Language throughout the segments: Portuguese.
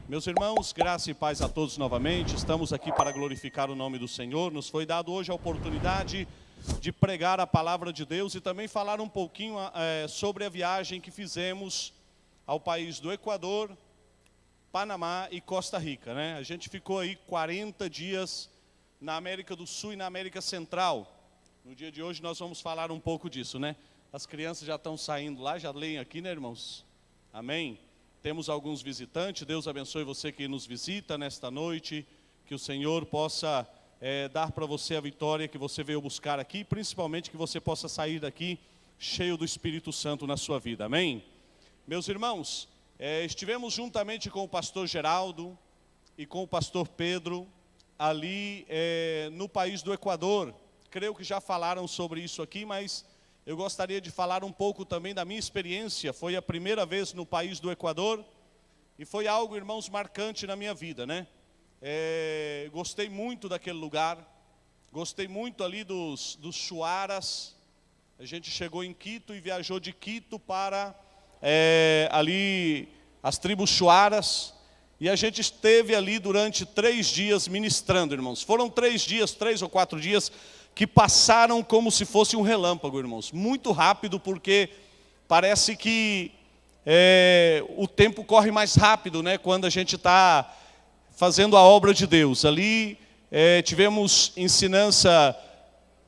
Meus irmãos, graça e paz a todos novamente. Estamos aqui para glorificar o nome do Senhor. Nos foi dado hoje a oportunidade de pregar a palavra de Deus e também falar um pouquinho sobre a viagem que fizemos ao país do Equador, Panamá e Costa Rica, né? A gente ficou aí 40 dias na América do Sul e na América Central. No dia de hoje nós vamos falar um pouco disso, né? As crianças já estão saindo lá, já leem aqui, né, irmãos? Amém? Temos alguns visitantes. Deus abençoe você que nos visita nesta noite. Que o Senhor possa dar para você a vitória que você veio buscar aqui. Principalmente que você possa sair daqui cheio do Espírito Santo na sua vida. Amém? Meus irmãos, estivemos juntamente com o pastor Geraldo e com o pastor Pedro ali no país do Equador. Creio que já falaram sobre isso aqui, mas eu gostaria de falar um pouco também da minha experiência. Foi a primeira vez no país do Equador e foi algo, irmãos, marcante na minha vida, né? Gostei muito daquele lugar, gostei muito ali dos Shuaras. A gente chegou em Quito e viajou de Quito para ali as tribos Shuaras. E a gente esteve ali durante 3 dias ministrando, irmãos. Foram 3 dias, 3 ou 4 dias, que passaram como se fosse um relâmpago, irmãos. Muito rápido, porque parece que o tempo corre mais rápido, né? Quando a gente está fazendo a obra de Deus. Ali tivemos ensinança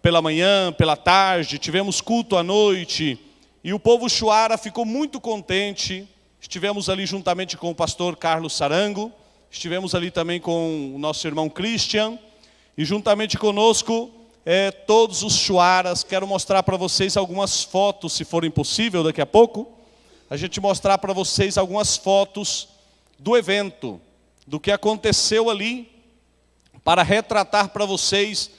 pela manhã, pela tarde, tivemos culto à noite. E o povo Shuara ficou muito contente. Estivemos ali juntamente com o pastor Carlos Sarango. Estivemos ali também com o nosso irmão Christian. E juntamente conosco todos os Shuaras. Quero mostrar para vocês algumas fotos, se forem possível, daqui a pouco. A gente mostrar para vocês algumas fotos do evento, do que aconteceu ali, para retratar para vocês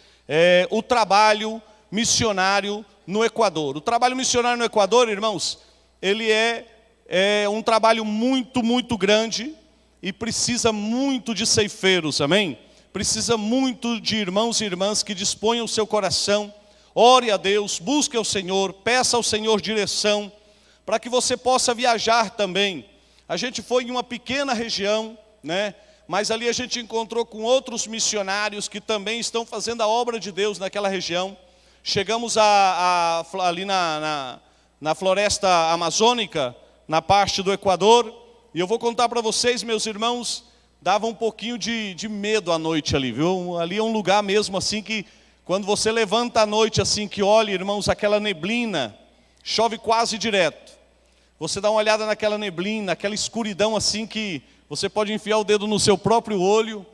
o trabalho missionário no Equador. O trabalho missionário no Equador, irmãos, ele é um trabalho muito, muito grande e precisa muito de ceifeiros, amém? Precisa muito de irmãos e irmãs que disponham o seu coração, ore a Deus, busque ao Senhor, peça ao Senhor direção, para que você possa viajar também. A gente foi em uma pequena região, né? Mas ali a gente encontrou com outros missionários que também estão fazendo a obra de Deus naquela região. Chegamos ali na floresta amazônica, na parte do Equador, e eu vou contar para vocês, meus irmãos, dava um pouquinho de medo à noite ali, viu? Ali é um lugar mesmo assim que, quando você levanta à noite assim, que olha, irmãos, aquela neblina, chove quase direto. Você dá uma olhada naquela neblina, aquela escuridão assim que você pode enfiar o dedo no seu próprio olho,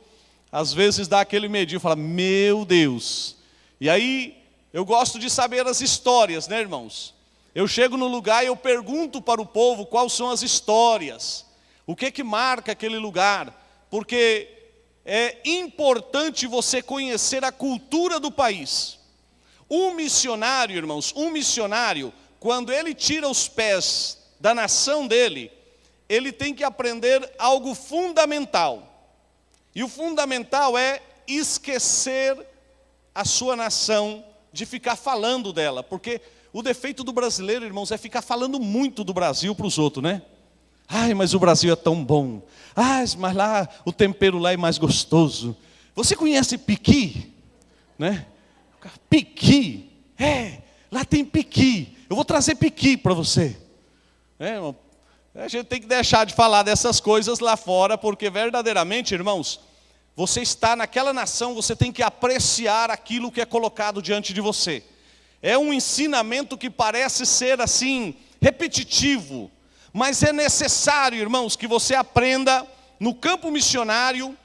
às vezes dá aquele medinho, fala, meu Deus. E aí, eu gosto de saber as histórias, né, irmãos? Eu chego no lugar e eu pergunto para o povo quais são as histórias, o que marca aquele lugar, porque é importante você conhecer a cultura do país. Um missionário, irmãos, quando ele tira os pés da nação dele, ele tem que aprender algo fundamental. E o fundamental é esquecer a sua nação, de ficar falando dela, porque o defeito do brasileiro, irmãos, é ficar falando muito do Brasil para os outros, né? Ai, mas o Brasil é tão bom. Ai, mas lá, o tempero lá é mais gostoso. Você conhece piqui? Né? Piqui. Lá tem piqui. Eu vou trazer piqui para você. A gente tem que deixar de falar dessas coisas lá fora, porque verdadeiramente, irmãos, você está naquela nação, você tem que apreciar aquilo que é colocado diante de você. É um ensinamento que parece ser assim, repetitivo, mas é necessário, irmãos, que você aprenda no campo missionário.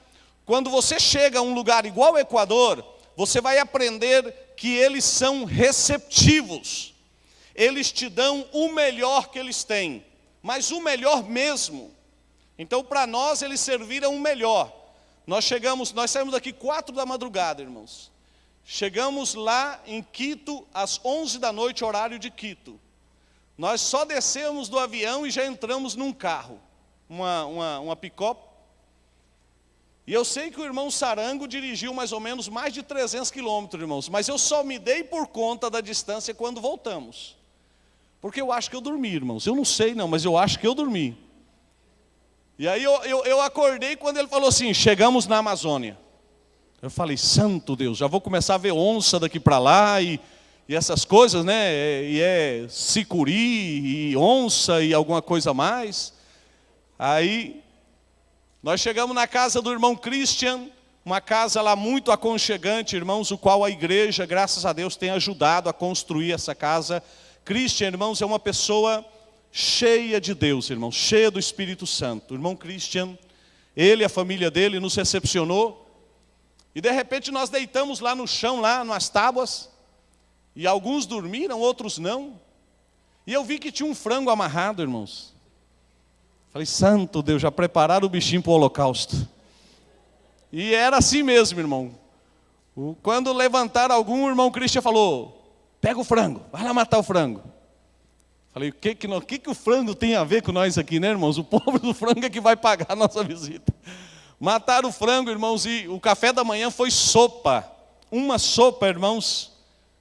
Quando você chega a um lugar igual ao Equador, você vai aprender que eles são receptivos. Eles te dão o melhor que eles têm, mas o melhor mesmo. Então, para nós, eles serviram o melhor. Nós saímos daqui 4 da madrugada, irmãos. Chegamos lá em Quito às 11 da noite, horário de Quito. Nós só descemos do avião e já entramos num carro, uma pick-up. E eu sei que o irmão Sarango dirigiu mais ou menos mais de 300 quilômetros, irmãos. Mas eu só me dei por conta da distância quando voltamos. Porque eu acho que eu dormi, irmãos. Eu não sei não, mas eu acho que eu dormi. E aí eu acordei quando ele falou assim, chegamos na Amazônia. Eu falei, santo Deus, já vou começar a ver onça daqui para lá e essas coisas, né? E é sicuri e onça e alguma coisa mais. Aí nós chegamos na casa do irmão Christian, uma casa lá muito aconchegante, irmãos, o qual a igreja, graças a Deus, tem ajudado a construir essa casa. Christian, irmãos, é uma pessoa cheia de Deus, irmãos, cheia do Espírito Santo. O irmão Christian, ele e a família dele nos recepcionou. E de repente nós deitamos lá no chão, lá nas tábuas. E alguns dormiram, outros não. E eu vi que tinha um frango amarrado, irmãos. Falei, santo Deus, já prepararam o bichinho para o holocausto. E era assim mesmo, irmão. Quando levantaram algum, o irmão Christian falou, pega o frango, vai lá matar o frango. Falei, o que o frango tem a ver com nós aqui, né, irmãos? O povo do frango é que vai pagar a nossa visita. Mataram o frango, irmãos, e o café da manhã foi sopa. Uma sopa, irmãos.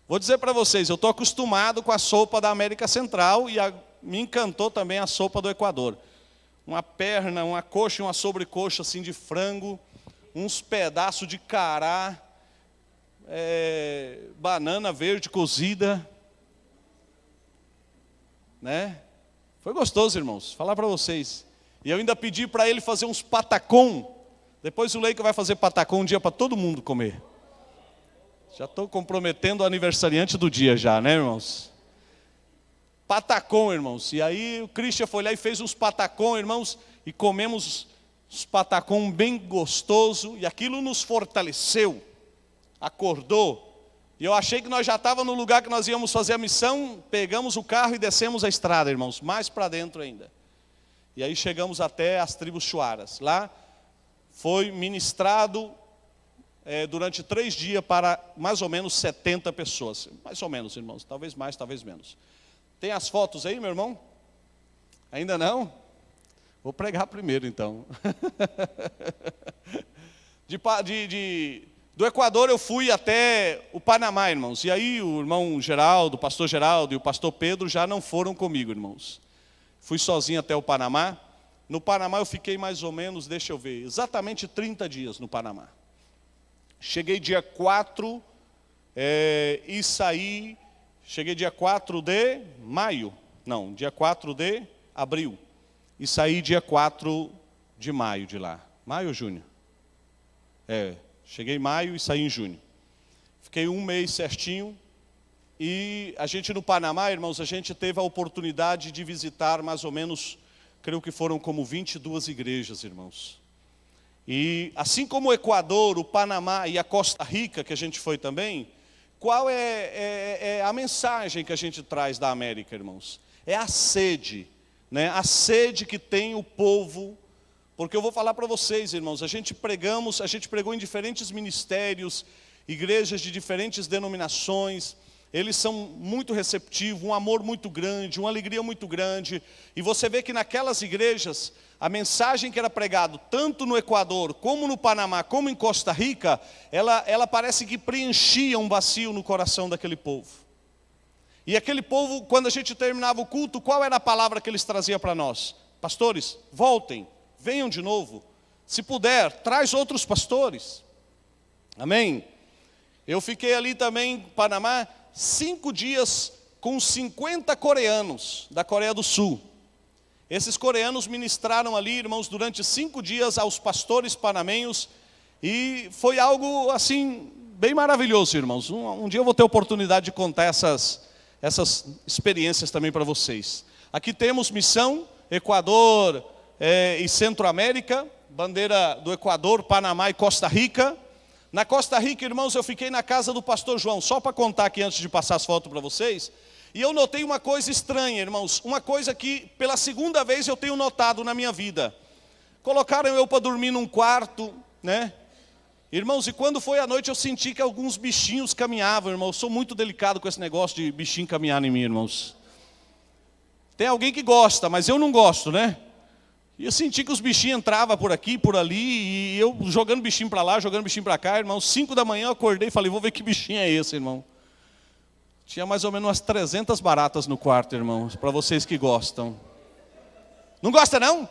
Vou dizer para vocês, eu estou acostumado com a sopa da América Central e me encantou também a sopa do Equador. Uma perna, uma coxa e uma sobrecoxa assim de frango, uns pedaços de cará, banana verde cozida, né? Foi gostoso, irmãos, falar para vocês. E eu ainda pedi para ele fazer uns patacom. Depois o Leica vai fazer patacom um dia para todo mundo comer. Já estou comprometendo o aniversariante do dia já, né, irmãos? Patacom, irmãos. E aí o Christian foi lá e fez uns patacom, irmãos, e comemos os patacom bem gostoso, e aquilo nos fortaleceu, acordou. E eu achei que nós já estávamos no lugar que nós íamos fazer a missão, pegamos o carro e descemos a estrada, irmãos, mais para dentro ainda. E aí chegamos até as tribos Chuaras. Lá foi ministrado durante 3 dias para mais ou menos 70 pessoas. Mais ou menos, irmãos, talvez mais, talvez menos. Tem as fotos aí, meu irmão? Ainda não? Vou pregar primeiro, então. Do Equador eu fui até o Panamá, irmãos. E aí o irmão Geraldo, o pastor Geraldo e o pastor Pedro já não foram comigo, irmãos. Fui sozinho até o Panamá. No Panamá eu fiquei mais ou menos, deixa eu ver, exatamente 30 dias no Panamá. Cheguei dia 4 e saí, cheguei dia 4 de maio, não, dia 4 de abril. E saí dia 4 de maio de lá. Maio ou junho? Cheguei em maio e saí em junho. Fiquei 1 mês certinho. E a gente no Panamá, irmãos, a gente teve a oportunidade de visitar mais ou menos, creio que foram como 22 igrejas, irmãos. E assim como o Equador, o Panamá e a Costa Rica, que a gente foi também, qual é a mensagem que a gente traz da América, irmãos? É a sede, né? A sede que tem o povo. Porque eu vou falar para vocês, irmãos, a gente pregou em diferentes ministérios, igrejas de diferentes denominações. Eles são muito receptivos, um amor muito grande, uma alegria muito grande. E você vê que naquelas igrejas, a mensagem que era pregada, tanto no Equador, como no Panamá, como em Costa Rica, ela parece que preenchia um vazio no coração daquele povo. E aquele povo, quando a gente terminava o culto, qual era a palavra que eles traziam para nós? Pastores, voltem, venham de novo. Se puder, traz outros pastores. Amém? Eu fiquei ali também em Panamá 5 dias com 50 coreanos da Coreia do Sul. Esses coreanos ministraram ali, irmãos, durante 5 dias aos pastores panamenhos. E foi algo assim, bem maravilhoso, irmãos. Um dia eu vou ter oportunidade de contar essas experiências também para vocês. Aqui temos missão, Equador e Centro-América, bandeira do Equador, Panamá e Costa Rica. Na Costa Rica, irmãos, eu fiquei na casa do pastor João, só para contar aqui antes de passar as fotos para vocês. E eu notei uma coisa estranha, irmãos, uma coisa que pela 2ª vez eu tenho notado na minha vida. Colocaram eu para dormir num quarto, né? Irmãos, e quando foi à noite eu senti que alguns bichinhos caminhavam, irmãos. Eu sou muito delicado com esse negócio de bichinho caminhar em mim, irmãos. Tem alguém que gosta, mas eu não gosto, né? E eu senti que os bichinhos entravam por aqui, por ali, e eu jogando bichinho para lá, jogando bichinho para cá, irmão. 5 da manhã eu acordei e falei, vou ver que bichinho é esse, irmão. Tinha mais ou menos umas 300 baratas no quarto, irmãos, para vocês que gostam. Não gosta, não?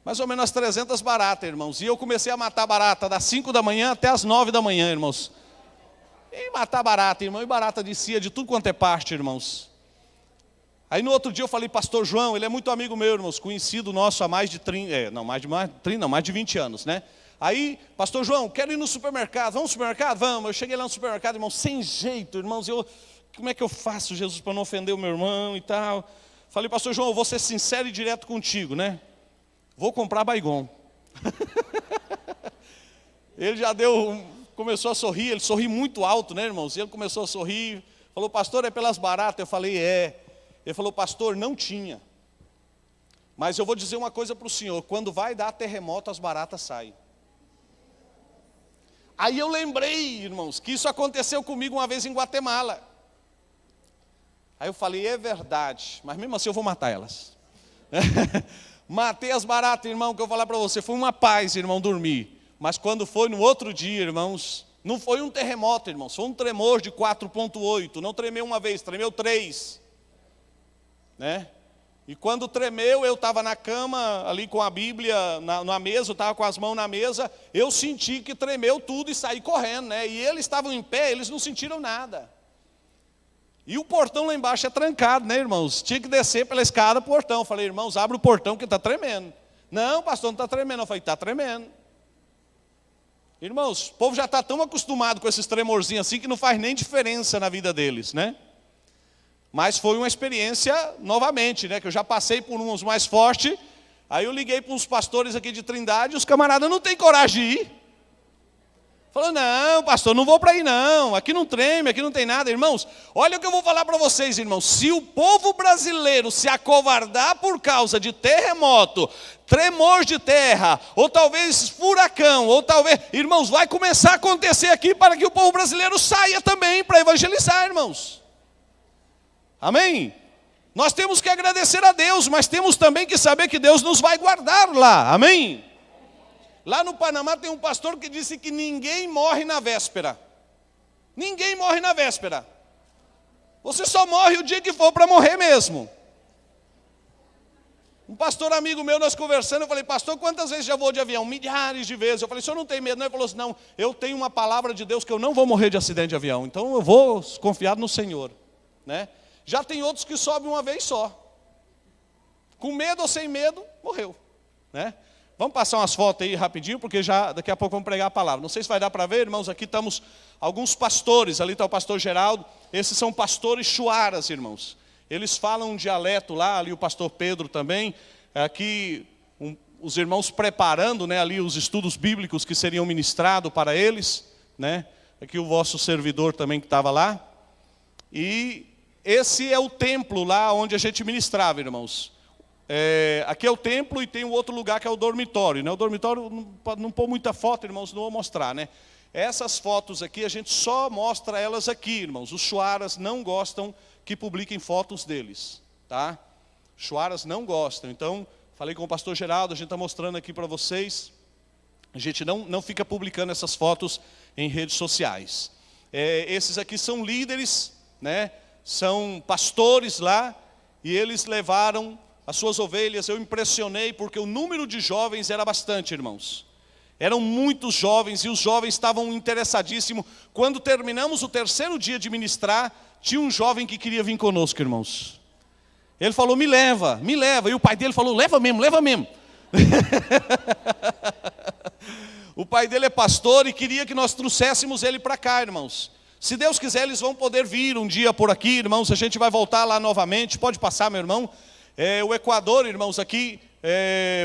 Mais ou menos 300 baratas, irmãos. E eu comecei a matar barata das 5 da manhã até as 9 da manhã, irmãos. E matar barata, irmão. E barata descia de tudo quanto é parte, irmãos. Aí no outro dia eu falei, pastor João, ele é muito amigo meu, irmãos. Conhecido nosso há mais de 30, mais de 20 anos, né? Aí, pastor João, quero ir no supermercado. Vamos no supermercado? Vamos. Eu cheguei lá no supermercado, irmão, sem jeito, irmãos. Como é que eu faço, Jesus, para não ofender o meu irmão e tal? Falei, pastor João, eu vou ser sincero e direto contigo, né? Vou comprar Baygon. Ele já começou a sorrir, ele sorri muito alto, né, irmãos? Ele começou a sorrir, falou, pastor, é pelas baratas? Eu falei, é. Ele falou, pastor, não tinha. Mas eu vou dizer uma coisa para o senhor, quando vai dar terremoto, as baratas saem. Aí eu lembrei, irmãos, que isso aconteceu comigo uma vez em Guatemala. Aí eu falei, é verdade, mas mesmo assim eu vou matar elas. Matei as baratas, irmão, que eu vou falar para você, foi uma paz, irmão, dormir. Mas quando foi no outro dia, irmãos, não foi um terremoto, irmãos, foi um tremor de 4,8. Não tremeu uma vez, tremeu 3. Né? E quando tremeu, eu estava na cama, ali com a Bíblia na mesa, eu estava com as mãos na mesa, eu senti que tremeu tudo e saí correndo, né? E eles estavam em pé, eles não sentiram nada. E o portão lá embaixo é trancado, né, irmãos? Tinha que descer pela escada do portão. Eu falei, irmãos, abre o portão que está tremendo. Não, pastor, não está tremendo. Eu falei, está tremendo. Irmãos, o povo já está tão acostumado com esses tremorzinhos assim que não faz nem diferença na vida deles, né? Mas foi uma experiência, novamente, né? Que eu já passei por uns mais fortes. Aí eu liguei para uns pastores aqui de Trindade e os camaradas não têm coragem de ir. Falou, não, pastor, não vou para aí não, aqui não treme, aqui não tem nada. Irmãos, olha o que eu vou falar para vocês, irmãos. Se o povo brasileiro se acovardar por causa de terremoto, tremor de terra, ou talvez furacão, ou talvez... Irmãos, vai começar a acontecer aqui para que o povo brasileiro saia também para evangelizar, irmãos. Amém? Nós temos que agradecer a Deus, mas temos também que saber que Deus nos vai guardar lá. Amém? Lá no Panamá tem um pastor que disse que ninguém morre na véspera. Ninguém morre na véspera. Você só morre o dia que for para morrer mesmo. Um pastor amigo meu, nós conversando, eu falei, pastor, quantas vezes já vou de avião? Milhares de vezes. Eu falei, o senhor não tem medo? Não. Ele falou assim, não, eu tenho uma palavra de Deus que eu não vou morrer de acidente de avião. Então eu vou confiar no Senhor. Né? Já tem outros que sobem uma vez só. Com medo ou sem medo, morreu. Né? Vamos passar umas fotos aí rapidinho, porque já daqui a pouco vamos pregar a palavra. Não sei se vai dar para ver, irmãos, aqui estamos alguns pastores. Ali está o pastor Geraldo. Esses são pastores chuaras, irmãos. Eles falam um dialeto lá, ali o pastor Pedro também. Aqui os irmãos preparando, né, ali os estudos bíblicos que seriam ministrados para eles. Né? Aqui o vosso servidor também que estava lá. E esse é o templo lá onde a gente ministrava, irmãos. Aqui é o templo e tem um outro lugar que é o dormitório, né? O dormitório, não pôr muita foto, irmãos, não vou mostrar, né? Essas fotos aqui, a gente só mostra elas aqui, irmãos. Os chuaras não gostam que publiquem fotos deles, tá? Chuaras não gostam. Então, falei com o pastor Geraldo, a gente está mostrando aqui para vocês. A gente não fica publicando essas fotos em redes sociais. Esses aqui são líderes, né? São pastores lá, e eles levaram as suas ovelhas. Eu impressionei porque o número de jovens era bastante, irmãos. Eram muitos jovens e os jovens estavam interessadíssimos. Quando terminamos o terceiro dia de ministrar, tinha um jovem que queria vir conosco, irmãos. Ele falou, me leva, me leva. E o pai dele falou, leva mesmo, leva mesmo. O pai dele é pastor e queria que nós trouxéssemos ele para cá, irmãos. Se Deus quiser, eles vão poder vir um dia por aqui, irmãos. A gente vai voltar lá novamente. Pode passar, meu irmão. O Equador, irmãos, aqui,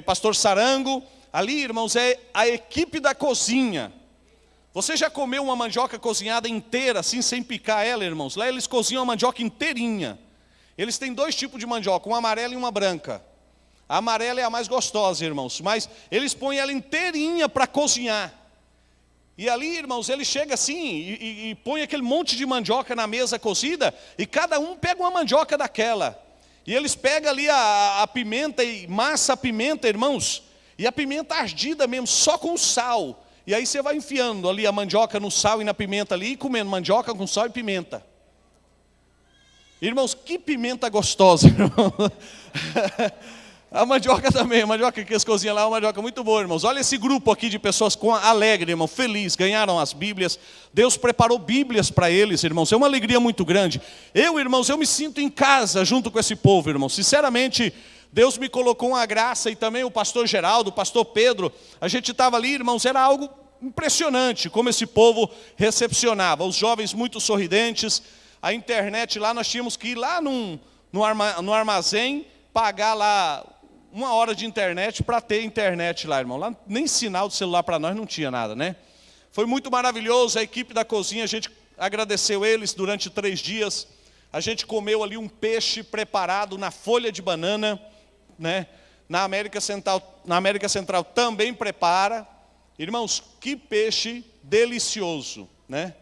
pastor Sarango. Ali, irmãos, é a equipe da cozinha. Você já comeu uma mandioca cozinhada inteira, assim, sem picar ela, irmãos? Lá eles cozinham a mandioca inteirinha. Eles têm 2 tipos de mandioca, uma amarela e uma branca. A amarela é a mais gostosa, irmãos, mas eles põem ela inteirinha para cozinhar. E ali, irmãos, ele chega assim e põe aquele monte de mandioca na mesa cozida, e cada um pega uma mandioca daquela. E eles pegam ali a pimenta e massa a pimenta, irmãos, e a pimenta ardida mesmo, só com sal. E aí você vai enfiando ali a mandioca no sal e na pimenta ali, e comendo mandioca com sal e pimenta. Irmãos, que pimenta gostosa, irmão. A mandioca também, a mandioca que eles cozinham lá é uma mandioca muito boa, irmãos. Olha esse grupo aqui de pessoas alegre, irmão, feliz, ganharam as Bíblias. Deus preparou Bíblias para eles, irmãos. É uma alegria muito grande. Irmãos, eu me sinto em casa junto com esse povo, irmãos. Sinceramente, Deus me colocou uma graça, e também o pastor Geraldo, o pastor Pedro. A gente estava ali, irmãos, era algo impressionante como esse povo recepcionava. Os jovens muito sorridentes. A internet lá, nós tínhamos que ir lá no armazém, pagar lá 1 hora de internet para ter internet lá, irmão. Lá nem sinal de celular para nós não tinha nada, né? Foi muito maravilhoso, a equipe da cozinha, a gente agradeceu eles durante 3 dias. A gente comeu ali um peixe preparado na folha de banana, né? Na América Central também prepara. Irmãos, que peixe delicioso, né?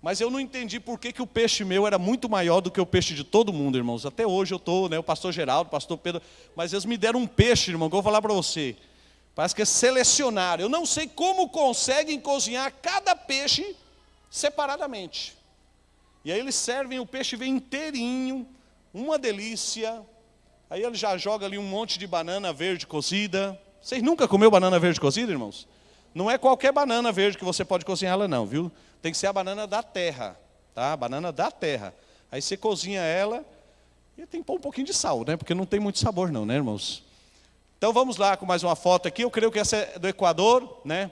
Mas eu não entendi por que o peixe meu era muito maior do que o peixe de todo mundo, irmãos. Até hoje eu estou, né, o pastor Geraldo, o pastor Pedro, mas eles me deram um peixe, irmão, que eu vou falar para você. Parece que é selecionar. Eu não sei como conseguem cozinhar cada peixe separadamente. E aí eles servem, o peixe vem inteirinho, uma delícia. Aí ele já joga ali um monte de banana verde cozida. Vocês nunca comeu banana verde cozida, irmãos? Não é qualquer banana verde que você pode cozinhar ela não, viu? Tem que ser a banana da terra, tá? A banana da terra. Aí você cozinha ela e tem que pôr um pouquinho de sal, né? Porque não tem muito sabor não, né, irmãos? Então vamos lá com mais uma foto aqui. Eu creio que essa é do Equador, né?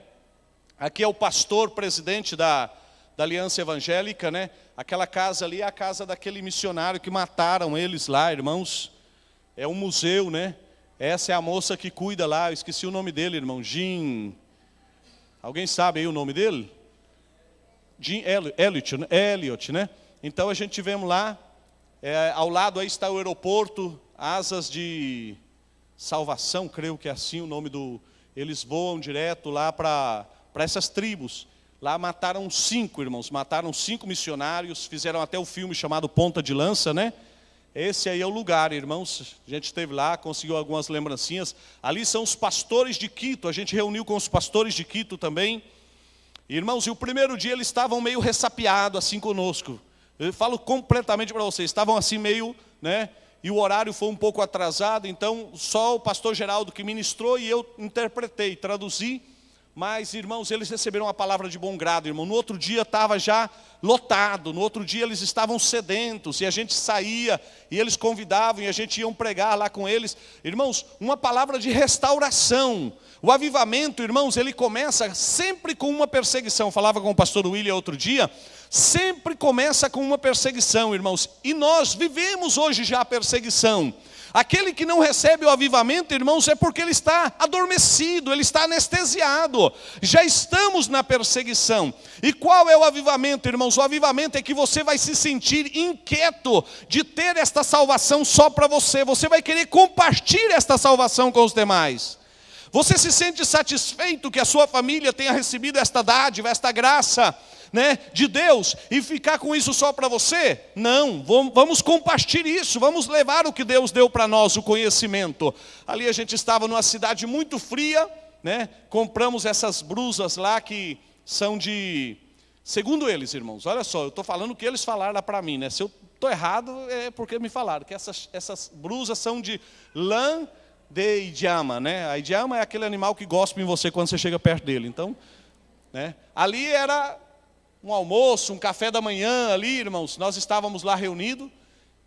Aqui é o pastor presidente da Aliança Evangélica, né? Aquela casa ali é a casa daquele missionário que mataram eles lá, irmãos. É um museu, né? Essa é a moça que cuida lá, eu esqueci o nome dele, irmão. Jim. Alguém sabe aí o nome dele? Jim Elliot, né? Então a gente tivemos lá, ao lado aí está o aeroporto, Asas de Salvação, creio que é assim o nome do... Eles voam direto lá para essas tribos. Lá mataram 5, irmãos, mataram 5 missionários, fizeram até o filme chamado Ponta de Lança, né? Esse aí é o lugar, irmãos. A gente esteve lá, conseguiu algumas lembrancinhas. Ali são os pastores de Quito, a gente reuniu com os pastores de Quito também. Irmãos, e o primeiro dia eles estavam meio ressapiados assim conosco. Eu falo completamente para vocês, estavam assim meio, né? E o horário foi um pouco atrasado, então só o pastor Geraldo que ministrou e eu interpretei, traduzi. Mas, irmãos, eles receberam uma palavra de bom grado, irmão. No outro dia estava já lotado, no outro dia eles estavam sedentos, e a gente saía, e eles convidavam, e a gente ia pregar lá com eles. Irmãos, uma palavra de restauração. O avivamento, irmãos, ele começa sempre com uma perseguição. Eu falava com o pastor William outro dia, sempre começa com uma perseguição, irmãos. E nós vivemos hoje já a perseguição. Aquele que não recebe o avivamento, irmãos, é porque ele está adormecido, ele está anestesiado. Já estamos na perseguição. E qual é o avivamento, irmãos? O avivamento é que você vai se sentir inquieto de ter esta salvação só para você. Você vai querer compartilhar esta salvação com os demais. Você se sente satisfeito que a sua família tenha recebido esta dádiva, esta graça, né, de Deus, e ficar com isso só para você? Não, vamos compartilhar isso, vamos levar o que Deus deu para nós, o conhecimento. Ali a gente estava numa cidade muito fria, né, compramos essas brusas lá que são de, segundo eles, irmãos, olha só, eu estou falando o que eles falaram lá para mim, né, se eu estou errado é porque me falaram, que essas brusas são de lã de idiama, né, a idiama é aquele animal que gospe em você quando você chega perto dele, então, né, ali era um almoço, um café da manhã ali, irmãos, nós estávamos lá reunidos,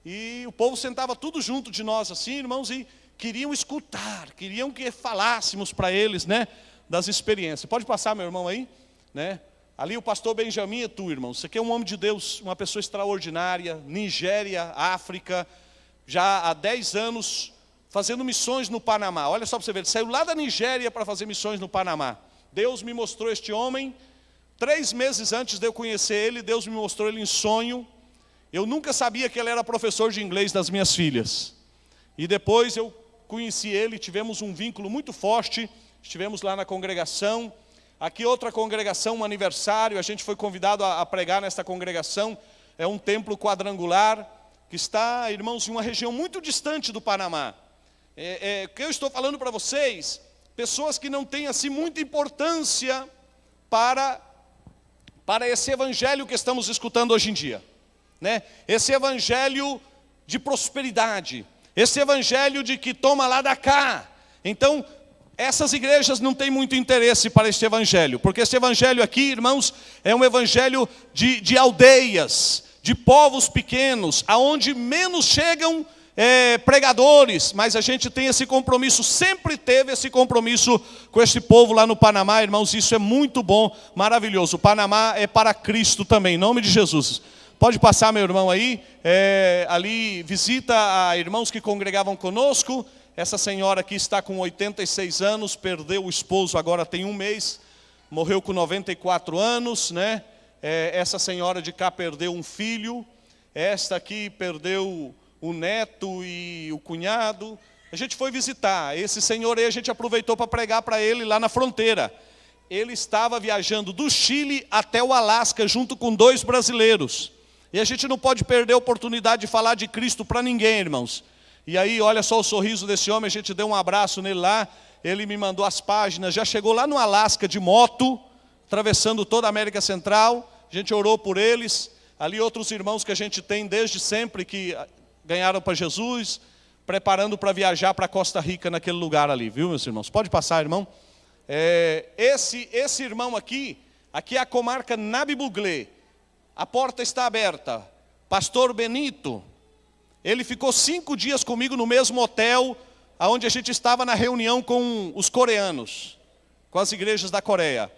e o povo sentava tudo junto de nós assim, irmãos, e queriam escutar, queriam que falássemos para eles, né, das experiências. Pode passar, meu irmão, aí, né? Ali o pastor Benjamin e tu, irmãos, você aqui é um homem de Deus, uma pessoa extraordinária, Nigéria, África, já há 10 anos fazendo missões no Panamá. Olha só para você ver, ele saiu lá da Nigéria para fazer missões no Panamá. Deus me mostrou este homem. 3 meses antes de eu conhecer ele, Deus me mostrou ele em sonho. Eu nunca sabia que ele era professor de inglês das minhas filhas. E depois eu conheci ele, tivemos um vínculo muito forte, estivemos lá na congregação. Aqui outra congregação, um aniversário, a gente foi convidado a pregar nesta congregação. É um templo quadrangular, que está, irmãos, em uma região muito distante do Panamá. O que eu estou falando para vocês, pessoas que não têm assim muita importância para esse evangelho que estamos escutando hoje em dia, né? Esse evangelho de prosperidade, Esse evangelho de que toma lá da cá. Então, essas igrejas não têm muito interesse para este evangelho, porque esse evangelho aqui, irmãos, é um evangelho de aldeias, de povos pequenos, aonde menos chegam pregadores, mas a gente tem esse compromisso, sempre teve esse compromisso com esse povo lá no Panamá, irmãos, isso é muito bom, maravilhoso. O Panamá é para Cristo também, em nome de Jesus. Pode passar, meu irmão, aí, ali visita a irmãos que congregavam conosco. Essa senhora aqui está com 86 anos, perdeu o esposo agora tem um mês, morreu com 94 anos, né? Essa senhora de cá perdeu um filho, esta aqui perdeu o neto e o cunhado. A gente foi visitar, esse senhor aí a gente aproveitou para pregar para ele lá na fronteira. Ele estava viajando do Chile até o Alasca, junto com 2 brasileiros. E a gente não pode perder a oportunidade de falar de Cristo para ninguém, irmãos. E aí, olha só o sorriso desse homem, a gente deu um abraço nele lá, ele me mandou as páginas, já chegou lá no Alasca de moto, atravessando toda a América Central, a gente orou por eles, ali outros irmãos que a gente tem desde sempre, que ganharam para Jesus, preparando para viajar para Costa Rica naquele lugar ali, viu, meus irmãos? Pode passar, irmão. Esse irmão aqui é a comarca Nabibuglé, a porta está aberta, pastor Benito. Ele ficou 5 dias comigo no mesmo hotel onde a gente estava na reunião com os coreanos, com as igrejas da Coreia.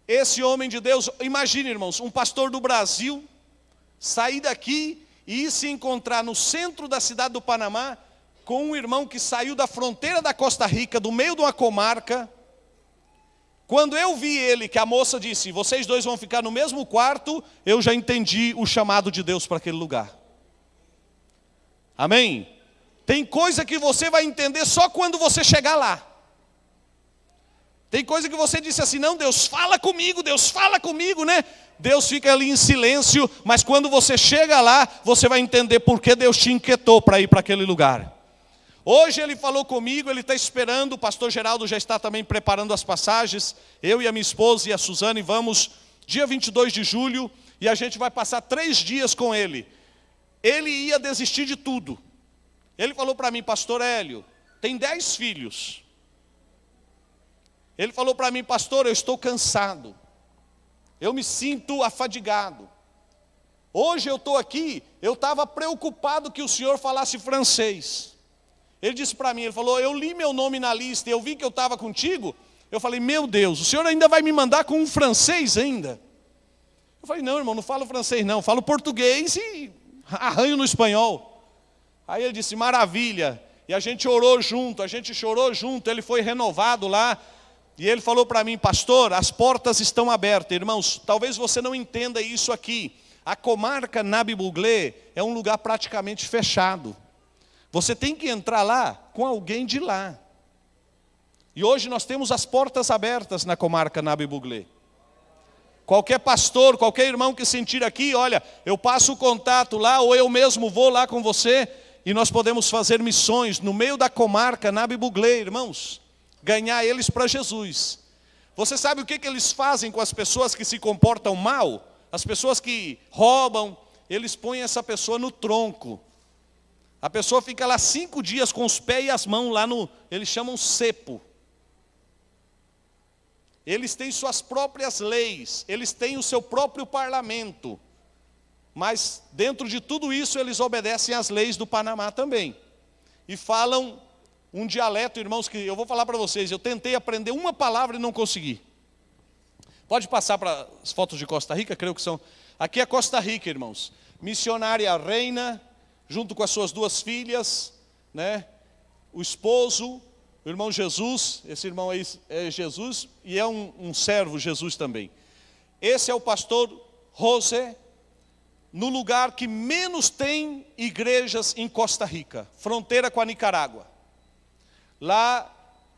Esse homem de Deus, imagine, irmãos, um pastor do Brasil sair daqui e ir se encontrar no centro da cidade do Panamá com um irmão que saiu da fronteira da Costa Rica, do meio de uma comarca. Quando eu vi ele, que a moça disse, vocês 2 vão ficar no mesmo quarto, eu já entendi o chamado de Deus para aquele lugar. Amém? Tem coisa que você vai entender só quando você chegar lá. Tem coisa que você disse assim, não, Deus fala comigo, né? Deus fica ali em silêncio, mas quando você chega lá, você vai entender por que Deus te inquietou para ir para aquele lugar. Hoje ele falou comigo, ele está esperando, o pastor Geraldo já está também preparando as passagens, eu e a minha esposa e a Suzane vamos dia 22 de julho, e a gente vai passar 3 dias com ele. Ele ia desistir de tudo. Ele falou para mim, pastor Hélio, tem 10 filhos. Ele falou para mim, pastor, eu estou cansado. Eu me sinto afadigado. Hoje eu estou aqui, eu estava preocupado que o senhor falasse francês. Ele disse para mim, ele falou, eu li meu nome na lista, eu vi que eu estava contigo. Eu falei, meu Deus, o senhor ainda vai me mandar com um francês ainda? Eu falei, não, irmão, não falo francês não, falo português e arranho no espanhol. Aí ele disse, maravilha. E a gente orou junto, a gente chorou junto, ele foi renovado lá. E ele falou para mim, pastor, as portas estão abertas. Irmãos, talvez você não entenda isso aqui. A comarca Nabibuglé é um lugar praticamente fechado. Você tem que entrar lá com alguém de lá. E hoje nós temos as portas abertas na comarca Nabibuglé. Qualquer pastor, qualquer irmão que sentir aqui, olha, eu passo o contato lá, ou eu mesmo vou lá com você, e nós podemos fazer missões no meio da comarca Nabibuglé, irmãos, ganhar eles para Jesus. Você sabe o que eles fazem com as pessoas que se comportam mal? As pessoas que roubam, eles põem essa pessoa no tronco. A pessoa fica lá 5 dias com os pés e as mãos lá no, eles chamam cepo. Eles têm suas próprias leis, eles têm o seu próprio parlamento. Mas dentro de tudo isso eles obedecem às leis do Panamá também. E falam um dialeto, irmãos, que eu vou falar para vocês, eu tentei aprender uma palavra e não consegui. Pode passar para as fotos de Costa Rica, creio que são. Aqui é Costa Rica, irmãos. Missionária Reina, junto com as suas 2 filhas, né? O esposo, o irmão Jesus, esse irmão aí é Jesus, e é um servo Jesus também. Esse é o pastor José, no lugar que menos tem igrejas em Costa Rica, fronteira com a Nicarágua. Lá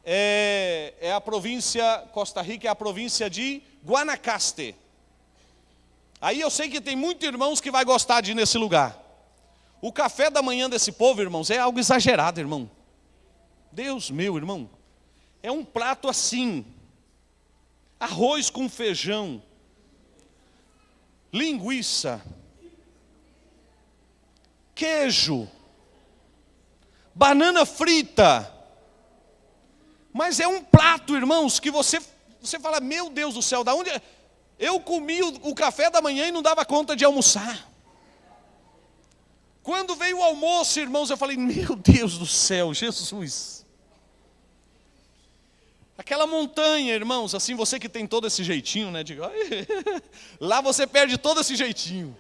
é a província, Costa Rica é a província de Guanacaste. Aí eu sei que tem muitos irmãos que vai gostar de ir nesse lugar. O café da manhã desse povo, irmãos, é algo exagerado, irmão. Deus meu, irmão. É um prato assim. Arroz com feijão. Linguiça. Queijo. banana frita. Mas é um prato, irmãos, que você fala, meu Deus do céu, da onde... Eu comi o café da manhã e não dava conta de almoçar. Quando veio o almoço, irmãos, eu falei, meu Deus do céu, Jesus. Aquela montanha, irmãos, assim, você que tem todo esse jeitinho, né? Lá você perde todo esse jeitinho.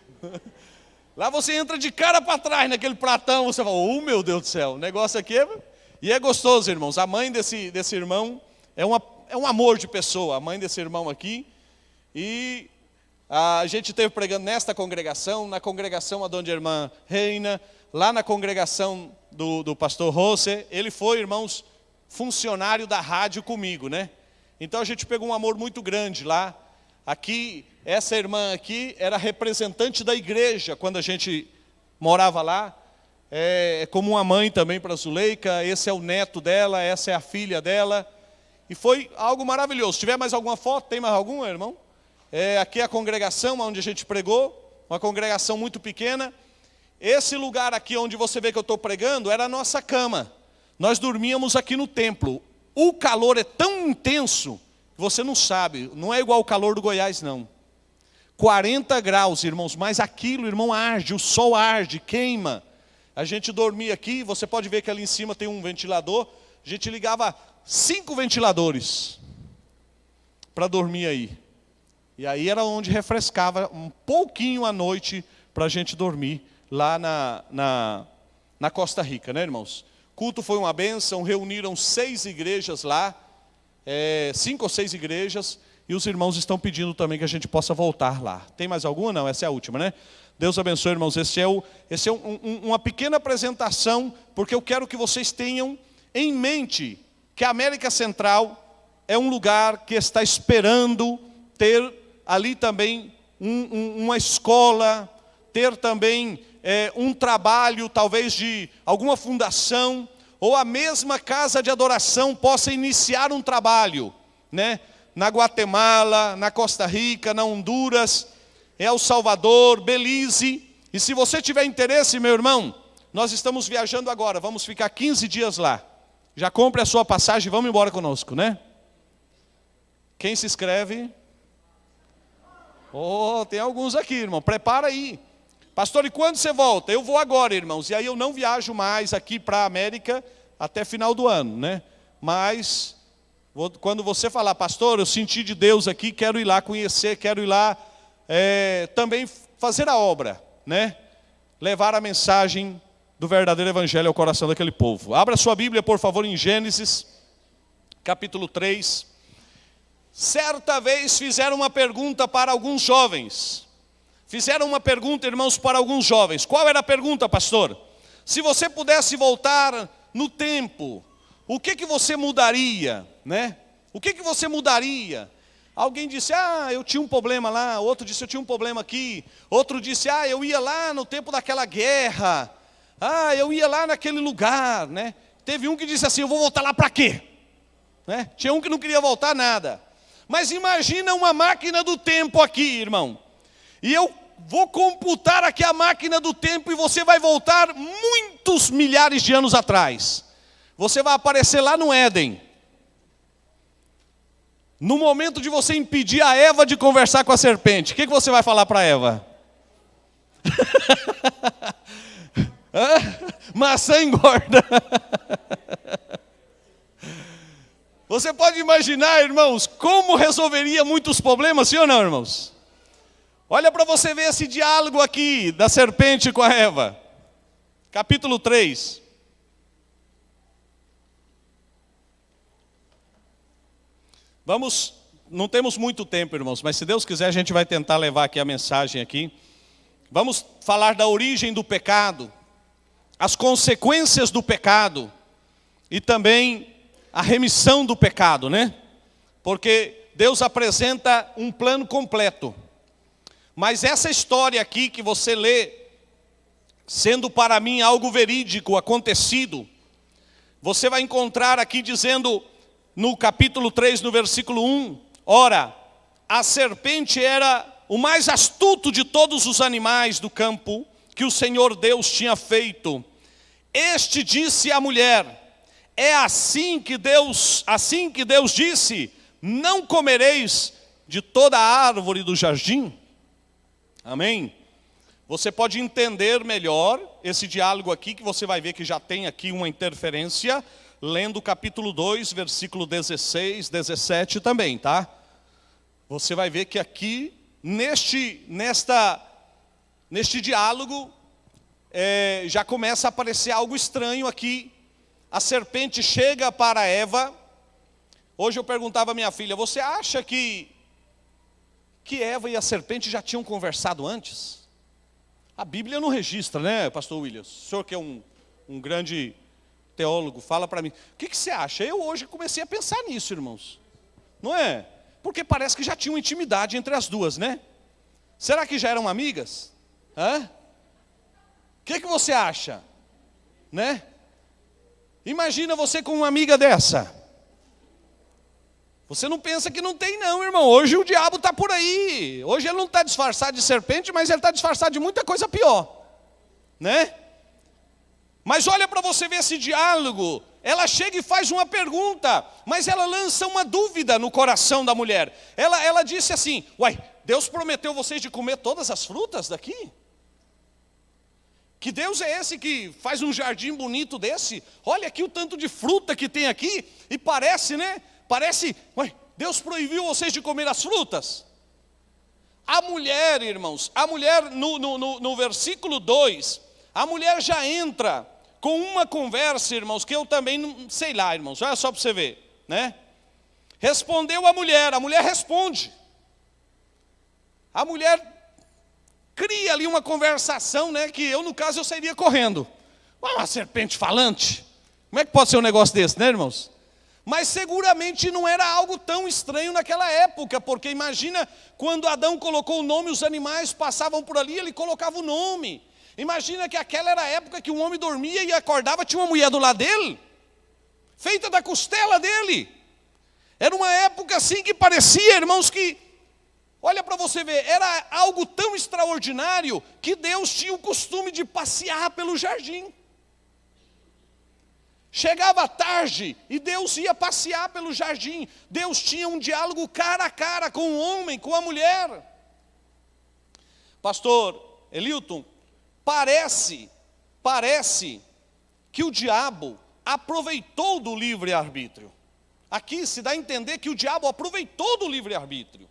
Lá você entra de cara para trás naquele pratão, você fala, oh meu Deus do céu, o negócio aqui é... E é gostoso, irmãos, a mãe desse irmão é um amor de pessoa, a mãe desse irmão aqui. E a gente esteve pregando nesta congregação, na congregação onde a irmã Reina, lá na congregação do pastor Rossi, ele foi, irmãos, funcionário da rádio comigo, né? Então a gente pegou um amor muito grande lá. Aqui, essa irmã aqui era representante da igreja quando a gente morava lá. É como uma mãe também para a Zuleika, esse é o neto dela, essa é a filha dela. E foi algo maravilhoso. Se tiver mais alguma foto, tem mais alguma, irmão? Aqui é a congregação onde a gente pregou, uma congregação muito pequena. Esse lugar aqui onde você vê que eu estou pregando era a nossa cama. Nós dormíamos aqui no templo. O calor é tão intenso, que você não sabe, não é igual o calor do Goiás, não. 40 graus, irmãos, mas aquilo, irmão, arde, o sol arde, queima. A gente dormia aqui, você pode ver que ali em cima tem um ventilador. A gente ligava 5 ventiladores para dormir aí. E aí era onde refrescava um pouquinho à noite para a gente dormir lá na Costa Rica, né, irmãos? Culto foi uma bênção, reuniram 6 igrejas lá, 5 ou 6 igrejas, e os irmãos estão pedindo também que a gente possa voltar lá. Tem mais alguma? Não, essa é a última, né? Deus abençoe, irmãos. Esse é uma pequena apresentação, porque eu quero que vocês tenham em mente que a América Central é um lugar que está esperando ter ali também uma escola, ter também um trabalho, talvez de alguma fundação, ou a mesma casa de adoração possa iniciar um trabalho, né? Na Guatemala, na Costa Rica, na Honduras, El Salvador, Belize. E se você tiver interesse, meu irmão, nós estamos viajando agora, vamos ficar 15 dias lá. Já compre a sua passagem e vamos embora conosco, né? Quem se inscreve? Oh, tem alguns aqui, irmão, prepara aí. Pastor, e quando você volta? Eu vou agora, irmãos. E aí eu não viajo mais aqui para a América até final do ano, né? Mas quando você falar, pastor, eu senti de Deus aqui, quero ir lá conhecer, quero ir lá também fazer a obra, né? Levar a mensagem do verdadeiro evangelho ao coração daquele povo. Abra sua Bíblia, por favor, em Gênesis, capítulo 3. Certa vez fizeram uma pergunta para alguns jovens. Fizeram uma pergunta, irmãos, para alguns jovens. Qual era a pergunta, pastor? Se você pudesse voltar no tempo, o que você mudaria, né? O que você mudaria? Alguém disse, eu tinha um problema lá. Outro disse, eu tinha um problema aqui. Outro disse, eu ia lá no tempo daquela guerra. Eu ia lá naquele lugar, né? Teve um que disse assim, eu vou voltar lá para quê? Né? Tinha um que não queria voltar nada. Mas imagina uma máquina do tempo aqui, irmão. E eu vou computar aqui a máquina do tempo e você vai voltar muitos milhares de anos atrás. Você vai aparecer lá no Éden. No momento de você impedir a Eva de conversar com a serpente, o que você vai falar para Eva? Maçã engorda. Você pode imaginar, irmãos, como resolveria muitos problemas, sim ou não, irmãos? Olha para você ver esse diálogo aqui da serpente com a Eva. Capítulo 3. Não temos muito tempo, irmãos, mas se Deus quiser a gente vai tentar levar aqui a mensagem aqui. Vamos falar da origem do pecado, as consequências do pecado e também a remissão do pecado, né? Porque Deus apresenta um plano completo. Mas essa história aqui que você lê, sendo para mim algo verídico, acontecido, você vai encontrar aqui dizendo, no capítulo 3, no versículo 1, ora, a serpente era o mais astuto de todos os animais do campo que o Senhor Deus tinha feito. Este disse à mulher: é assim que Deus disse: não comereis de toda a árvore do jardim? Amém? Você pode entender melhor esse diálogo aqui, que você vai ver que já tem aqui uma interferência, lendo o capítulo 2, versículo 16, 17 também, tá? Você vai ver que aqui, neste diálogo, já começa a aparecer algo estranho aqui. A serpente chega para Eva. Hoje eu perguntava à minha filha: você acha que Eva e a serpente já tinham conversado antes? A Bíblia não registra, né, pastor Williams? O senhor que é um grande teólogo, fala para mim. O que você acha? Eu hoje comecei a pensar nisso, irmãos. Não é? Porque parece que já tinha uma intimidade entre as duas, né? Será que já eram amigas? Hã? O que você acha? Né? Imagina você com uma amiga dessa. Você não pensa que não tem não, irmão. Hoje o diabo está por aí. Hoje ele não está disfarçado de serpente, mas ele está disfarçado de muita coisa pior. Né? Mas olha para você ver esse diálogo. Ela chega e faz uma pergunta, mas ela lança uma dúvida no coração da mulher. Ela disse assim: uai, Deus prometeu vocês de comer todas as frutas daqui? Que Deus é esse que faz um jardim bonito desse? Olha aqui o tanto de fruta que tem aqui. E parece, né? Parece, ué, Deus proibiu vocês de comer as frutas? A mulher, irmãos, no versículo 2, a mulher já entra com uma conversa, irmãos, que eu também não sei lá, irmãos, olha só para você ver, né? Respondeu a mulher responde. A mulher cria ali uma conversação, né, que eu, no caso, eu sairia correndo. Uma serpente falante. Como é que pode ser um negócio desse, né, irmãos? Mas seguramente não era algo tão estranho naquela época, porque imagina quando Adão colocou o nome, os animais passavam por ali, ele colocava o nome. Imagina que aquela era a época que um homem dormia e acordava, tinha uma mulher do lado dele, feita da costela dele. Era uma época assim que parecia, irmãos, que, olha para você ver, era algo tão extraordinário que Deus tinha o costume de passear pelo jardim. Chegava tarde e Deus ia passear pelo jardim. Deus tinha um diálogo cara a cara com o homem, com a mulher. Pastor Elilton, parece que o diabo aproveitou do livre-arbítrio. Aqui se dá a entender que o diabo aproveitou do livre-arbítrio.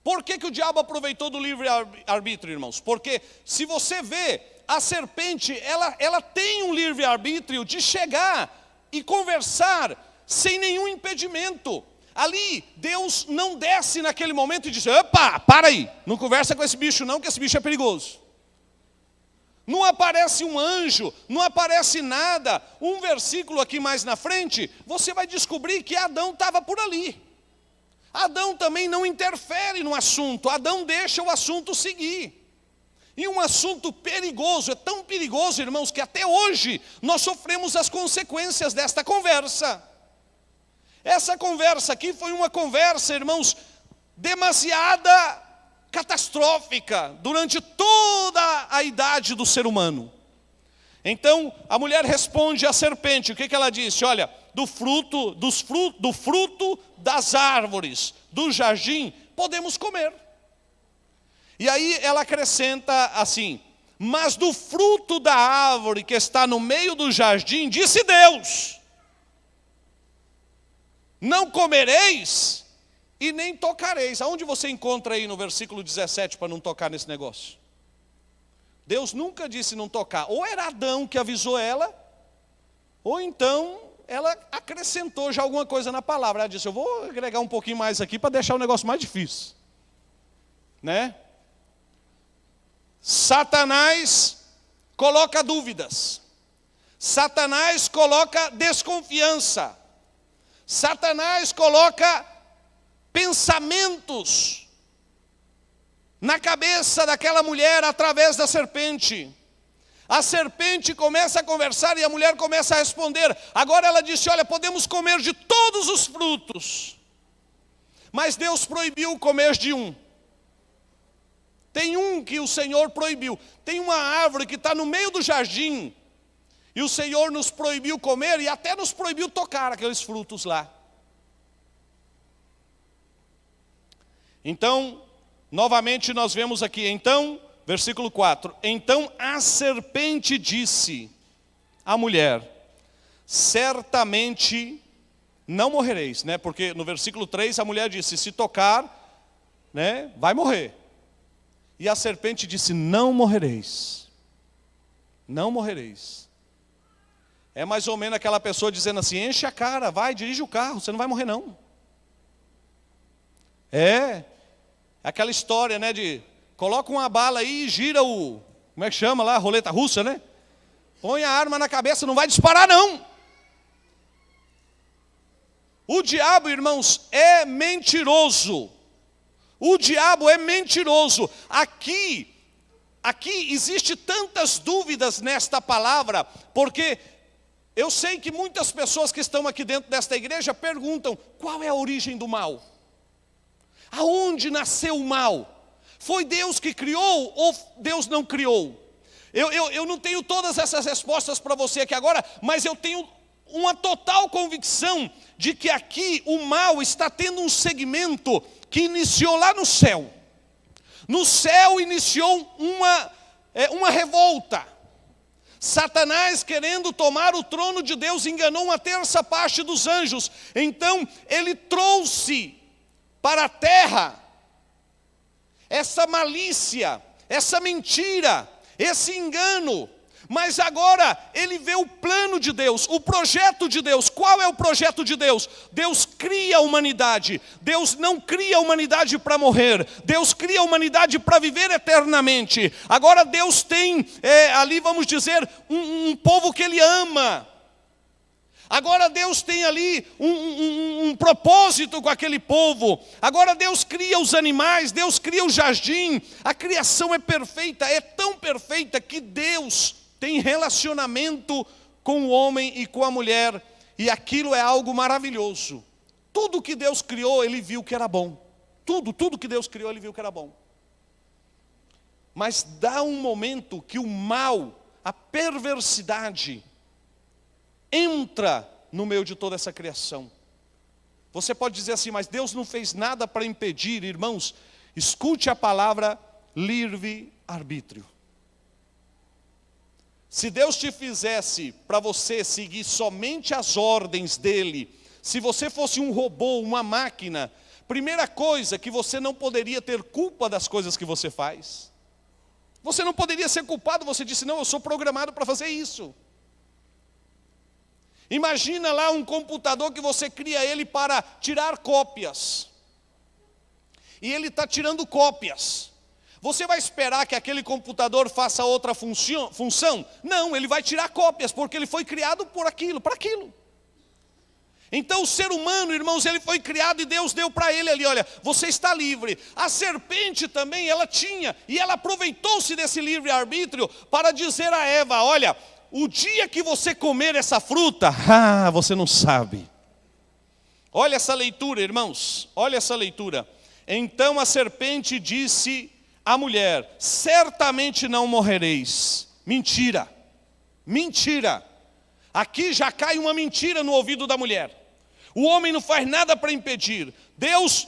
Por que o diabo aproveitou do livre-arbítrio, irmãos? Porque se você vê, a serpente, ela tem um livre-arbítrio de chegar e conversar sem nenhum impedimento. Ali, Deus não desce naquele momento e diz: opa, para aí, não conversa com esse bicho não, que esse bicho é perigoso. Não aparece um anjo, não aparece nada. Um versículo aqui mais na frente, você vai descobrir que Adão estava por ali. Adão também não interfere no assunto, Adão deixa o assunto seguir. E um assunto perigoso, é tão perigoso, irmãos, que até hoje nós sofremos as consequências desta conversa. Essa conversa aqui foi uma conversa, irmãos, demasiada catastrófica durante toda a idade do ser humano. Então, a mulher responde à serpente, o que ela disse? Olha, do fruto das árvores do jardim podemos comer. E aí ela acrescenta assim: mas do fruto da árvore que está no meio do jardim, disse Deus: não comereis e nem tocareis. Aonde você encontra aí no versículo 17 para não tocar nesse negócio? Deus nunca disse não tocar. Ou era Adão que avisou ela, ou então ela acrescentou já alguma coisa na palavra. Ela disse: eu vou agregar um pouquinho mais aqui para deixar o negócio mais difícil, né? Satanás coloca dúvidas, Satanás coloca desconfiança, Satanás coloca pensamentos na cabeça daquela mulher através da serpente. A serpente começa a conversar e a mulher começa a responder. Agora ela disse: olha, podemos comer de todos os frutos, mas Deus proibiu comer de um. Tem um que o Senhor proibiu. Tem uma árvore que está no meio do jardim. E o Senhor nos proibiu comer e até nos proibiu tocar aqueles frutos lá. Então, novamente nós vemos aqui, então, versículo 4. Então a serpente disse à mulher, certamente não morrereis, né? Porque no versículo 3 a mulher disse, se tocar, né, vai morrer. E a serpente disse, não morrereis. Não morrereis. É mais ou menos aquela pessoa dizendo assim, enche a cara, vai, dirige o carro, você não vai morrer não. É aquela história, né, de coloca uma bala aí e gira o, como é que chama lá, roleta russa, né? Põe a arma na cabeça, não vai disparar não. O diabo, irmãos, é mentiroso. O diabo é mentiroso. Aqui existe tantas dúvidas nesta palavra, porque eu sei que muitas pessoas que estão aqui dentro desta igreja perguntam, qual é a origem do mal? Aonde nasceu o mal? Foi Deus que criou ou Deus não criou? Eu não tenho todas essas respostas para você aqui agora, mas eu tenho uma total convicção de que aqui o mal está tendo um segmento que iniciou lá no céu. No céu iniciou uma revolta. Satanás, querendo tomar o trono de Deus, enganou uma terça parte dos anjos. Então ele trouxe para a terra essa malícia, essa mentira, esse engano. Mas agora ele vê o plano de Deus, o projeto de Deus. Qual é o projeto de Deus? Deus cria a humanidade. Deus não cria a humanidade para morrer. Deus cria a humanidade para viver eternamente. Agora Deus tem ali, vamos dizer, um povo que Ele ama. Agora Deus tem ali um propósito com aquele povo. Agora Deus cria os animais, Deus cria o jardim. A criação é perfeita, é tão perfeita que Deus tem relacionamento com o homem e com a mulher. E aquilo é algo maravilhoso. Tudo que Deus criou, Ele viu que era bom. Tudo que Deus criou, Ele viu que era bom. Mas dá um momento que o mal, a perversidade, entra no meio de toda essa criação. Você pode dizer assim, mas Deus não fez nada para impedir. Irmãos, escute a palavra livre-arbítrio. Se Deus te fizesse para você seguir somente as ordens dEle, se você fosse um robô, uma máquina, primeira coisa, que você não poderia ter culpa das coisas que você faz. Você não poderia ser culpado, você disse, não, eu sou programado para fazer isso. Imagina lá um computador que você cria ele para tirar cópias. E ele está tirando cópias. Você vai esperar que aquele computador faça outra função? Não, ele vai tirar cópias, porque ele foi criado por aquilo, para aquilo. Então o ser humano, irmãos, ele foi criado e Deus deu para ele ali, olha, você está livre. A serpente também, ela tinha, e ela aproveitou-se desse livre-arbítrio para dizer a Eva, olha, o dia que você comer essa fruta, você não sabe. Olha essa leitura, irmãos, olha essa leitura. Então a serpente disse à mulher, certamente não morrereis. Mentira, mentira. Aqui já cai uma mentira no ouvido da mulher. O homem não faz nada para impedir. Deus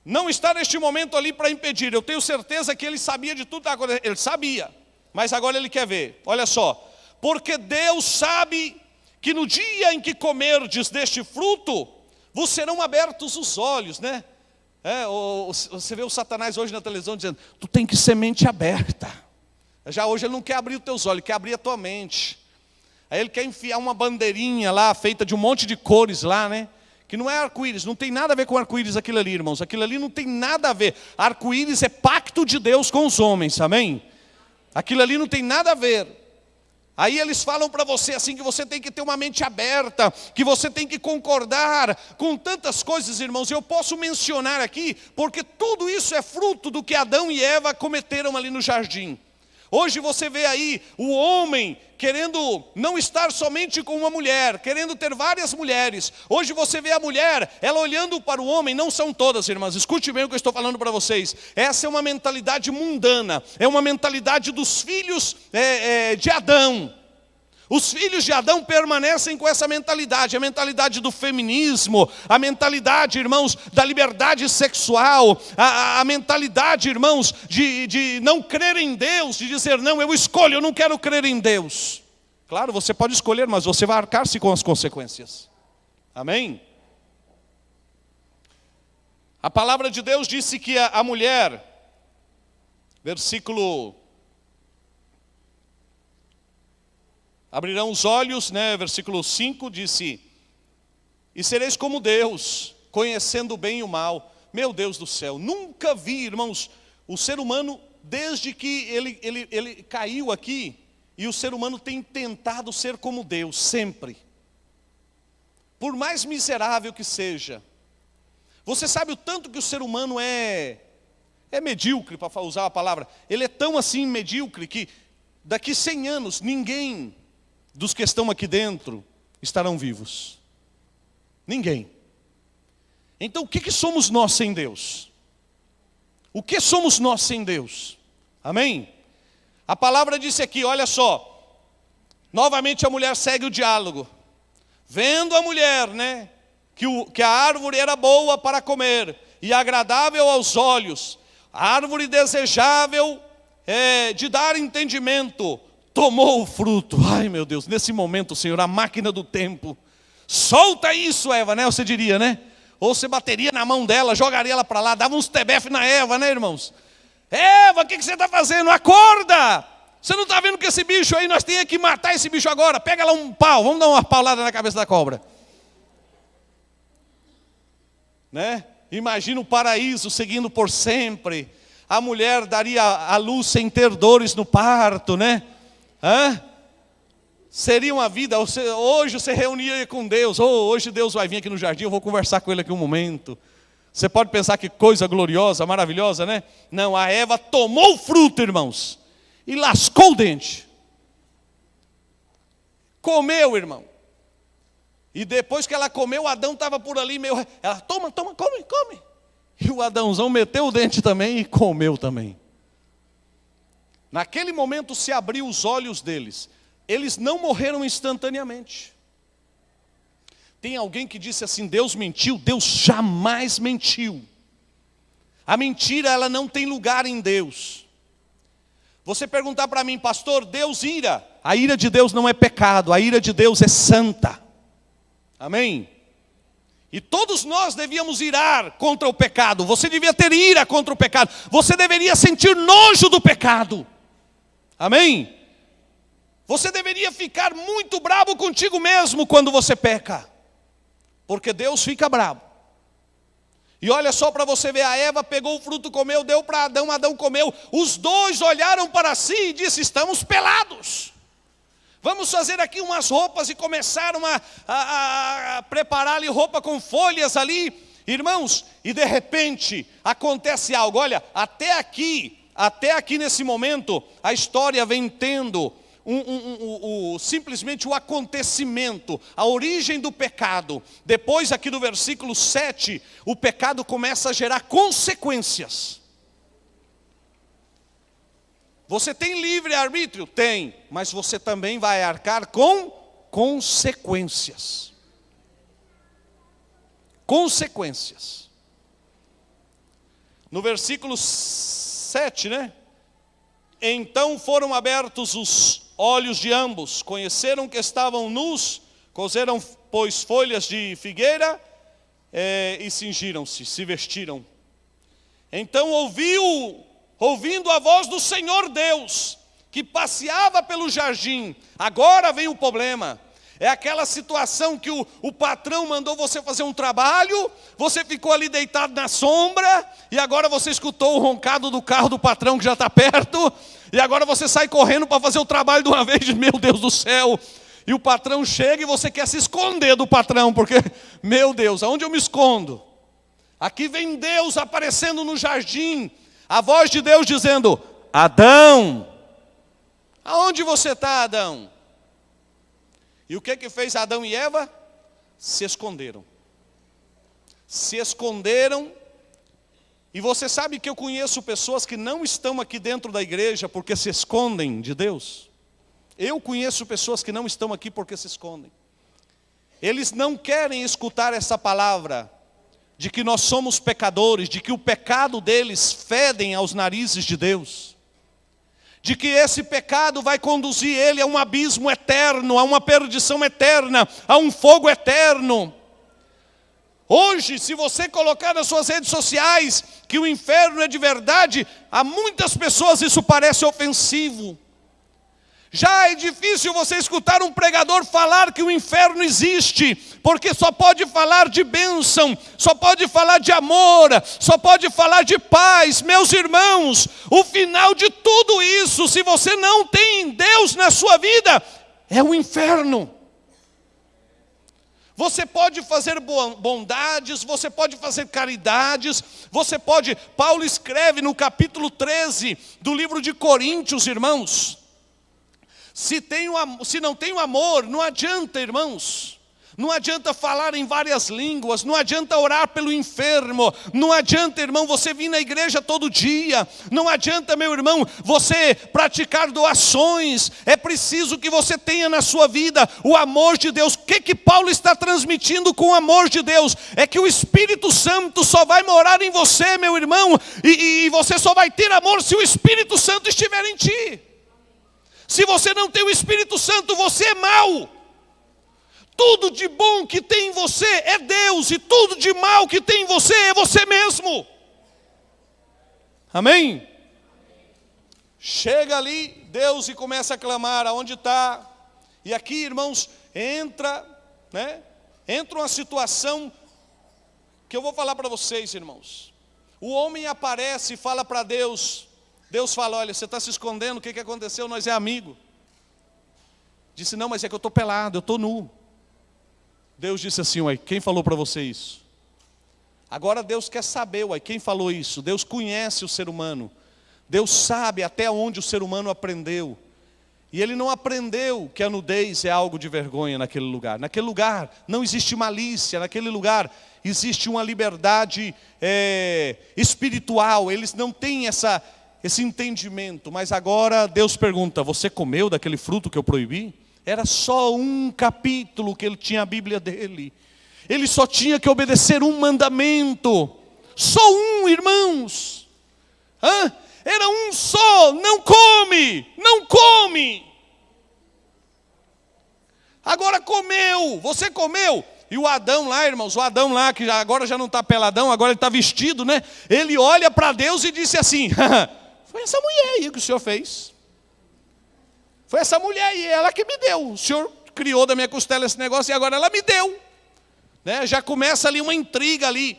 não está neste momento ali para impedir. Eu tenho certeza que ele sabia de tudo. Ele sabia, mas agora ele quer ver. Olha só. Porque Deus sabe que no dia em que comerdes deste fruto, vos serão abertos os olhos, né? Você vê o Satanás hoje na televisão dizendo, tu tem que ser mente aberta. Já hoje ele não quer abrir os teus olhos, ele quer abrir a tua mente. Aí ele quer enfiar uma bandeirinha lá, feita de um monte de cores lá, né? Que não é arco-íris, não tem nada a ver com arco-íris aquilo ali, irmãos. Aquilo ali não tem nada a ver. Arco-íris é pacto de Deus com os homens, amém? Aquilo ali não tem nada a ver. Aí eles falam para você assim, que você tem que ter uma mente aberta, que você tem que concordar com tantas coisas, irmãos. Eu posso mencionar aqui, porque tudo isso é fruto do que Adão e Eva cometeram ali no jardim. Hoje você vê aí o homem querendo não estar somente com uma mulher, querendo ter várias mulheres. Hoje você vê a mulher, ela olhando para o homem, não são todas, irmãs, escute bem o que eu estou falando para vocês. Essa é uma mentalidade mundana, é uma mentalidade dos filhos de Adão. Os filhos de Adão permanecem com essa mentalidade, a mentalidade do feminismo, a mentalidade, irmãos, da liberdade sexual, a mentalidade, irmãos, de não crer em Deus, de dizer, não, eu escolho, eu não quero crer em Deus. Claro, você pode escolher, mas você vai arcar-se com as consequências. Amém? A palavra de Deus disse que a mulher, versículo... Abrirão os olhos, né? Versículo 5 disse, e sereis como Deus, conhecendo o bem e o mal. Meu Deus do céu, nunca vi, irmãos, o ser humano, desde que ele caiu aqui, e o ser humano tem tentado ser como Deus, sempre. Por mais miserável que seja. Você sabe o tanto que o ser humano é medíocre, para usar a palavra. Ele é tão assim medíocre que daqui 100 anos ninguém dos que estão aqui dentro estarão vivos. Ninguém. Então o que somos nós sem Deus? O que somos nós sem Deus? Amém? A palavra disse aqui, olha só. Novamente a mulher segue o diálogo. Vendo a mulher, né? Que a árvore era boa para comer e agradável aos olhos. A árvore desejável de dar entendimento. Tomou o fruto. Ai, meu Deus, nesse momento, Senhor, a máquina do tempo. Solta isso, Eva, né? Você diria, né? Ou você bateria na mão dela, jogaria ela para lá, dava uns tebef na Eva, né, irmãos? Eva, o que você está fazendo? Acorda! Você não está vendo que esse bicho aí, nós temos que matar esse bicho agora. Pega lá um pau, vamos dar uma paulada na cabeça da cobra. Né? Imagina o paraíso seguindo por sempre. A mulher daria a luz sem ter dores no parto, né? Seria uma vida, hoje você reunia com Deus, hoje Deus vai vir aqui no jardim, eu vou conversar com Ele aqui um momento. Você pode pensar que coisa gloriosa, maravilhosa, né? Não, a Eva tomou o fruto, irmãos, e lascou o dente. Comeu, irmão. E depois que ela comeu, o Adão estava por ali, ela, toma, come. E o Adãozão meteu o dente também e comeu também. Naquele momento se abriu os olhos deles. Eles não morreram instantaneamente. Tem alguém que disse assim, Deus mentiu? Deus jamais mentiu. A mentira, ela não tem lugar em Deus. Você perguntar para mim, pastor, Deus ira. A ira de Deus não é pecado, a ira de Deus é santa. Amém? E todos nós devíamos irar contra o pecado. Você devia ter ira contra o pecado. Você deveria sentir nojo do pecado. Amém? Você deveria ficar muito bravo contigo mesmo quando você peca. Porque Deus fica bravo. E olha só para você ver, a Eva pegou o fruto, comeu, deu para Adão, Adão comeu. Os dois olharam para si e disseram, estamos pelados. Vamos fazer aqui umas roupas e começaram a preparar ali roupa com folhas ali. Irmãos, e de repente acontece algo. Olha, até aqui nesse momento, a história vem tendo simplesmente o acontecimento, a origem do pecado. Depois aqui do versículo 7, o pecado começa a gerar consequências. Você tem livre-arbítrio? Tem, mas você também vai arcar com consequências. Consequências. No versículo 7, né? Então foram abertos os olhos de ambos, conheceram que estavam nus, coseram, pois, folhas de figueira e cingiram-se, se vestiram. Então ouvindo a voz do Senhor Deus, que passeava pelo jardim. Agora vem o problema. É aquela situação que o patrão mandou você fazer um trabalho, você ficou ali deitado na sombra, e agora você escutou o roncado do carro do patrão que já está perto, e agora você sai correndo para fazer o trabalho de uma vez, meu Deus do céu. E o patrão chega e você quer se esconder do patrão, porque, meu Deus, aonde eu me escondo? Aqui vem Deus aparecendo no jardim, a voz de Deus dizendo, Adão, aonde você está, Adão? E o que fez Adão e Eva? Se esconderam. Se esconderam. E você sabe que eu conheço pessoas que não estão aqui dentro da igreja porque se escondem de Deus? Eu conheço pessoas que não estão aqui porque se escondem. Eles não querem escutar essa palavra de que nós somos pecadores, de que o pecado deles fedem aos narizes de Deus, de que esse pecado vai conduzir ele a um abismo eterno, a uma perdição eterna, a um fogo eterno. Hoje, se você colocar nas suas redes sociais que o inferno é de verdade, a muitas pessoas isso parece ofensivo. Já é difícil você escutar um pregador falar que o inferno existe, porque só pode falar de bênção, só pode falar de amor, só pode falar de paz. Meus irmãos, o final de tudo isso, se você não tem Deus na sua vida, é o inferno. Você pode fazer bondades, você pode fazer caridades, Paulo escreve no capítulo 13 do livro de Coríntios, irmãos, se não tem o amor, não adianta, irmãos. Não adianta falar em várias línguas, não adianta orar pelo enfermo, não adianta, irmão, você vir na igreja todo dia, não adianta, meu irmão, você praticar doações. É preciso que você tenha na sua vida o amor de Deus. O que Paulo está transmitindo com o amor de Deus? É que o Espírito Santo só vai morar em você, meu irmão, e você só vai ter amor se o Espírito Santo estiver em ti. Se você não tem o Espírito Santo, você é mau. Tudo de bom que tem em você é Deus, e tudo de mal que tem em você é você mesmo. Amém? Chega ali, Deus, e começa a clamar, aonde está? E aqui, irmãos, entra uma situação que eu vou falar para vocês, irmãos. O homem aparece e fala para Deus. Deus fala, olha, você está se escondendo, o que aconteceu? Nós é amigo. Disse, não, mas é que eu estou pelado, eu estou nu. Deus disse assim, uai, quem falou para você isso? Agora Deus quer saber, uai, quem falou isso? Deus conhece o ser humano. Deus sabe até onde o ser humano aprendeu. E ele não aprendeu que a nudez é algo de vergonha naquele lugar. Naquele lugar não existe malícia, naquele lugar existe uma liberdade espiritual. Eles não têm esse entendimento. Mas agora Deus pergunta, você comeu daquele fruto que eu proibi? Era só um capítulo que ele tinha a Bíblia dele. Ele só tinha que obedecer um mandamento. Só um, irmãos. Era um só, não come, não come. Agora comeu, você comeu. E o Adão lá, irmãos, o Adão lá, que agora já não está peladão, agora ele está vestido, né? Ele olha para Deus e disse assim, foi essa mulher aí que o Senhor fez. Foi essa mulher aí, ela que me deu. O Senhor criou da minha costela esse negócio e agora ela me deu. Né? Já começa ali uma intriga ali.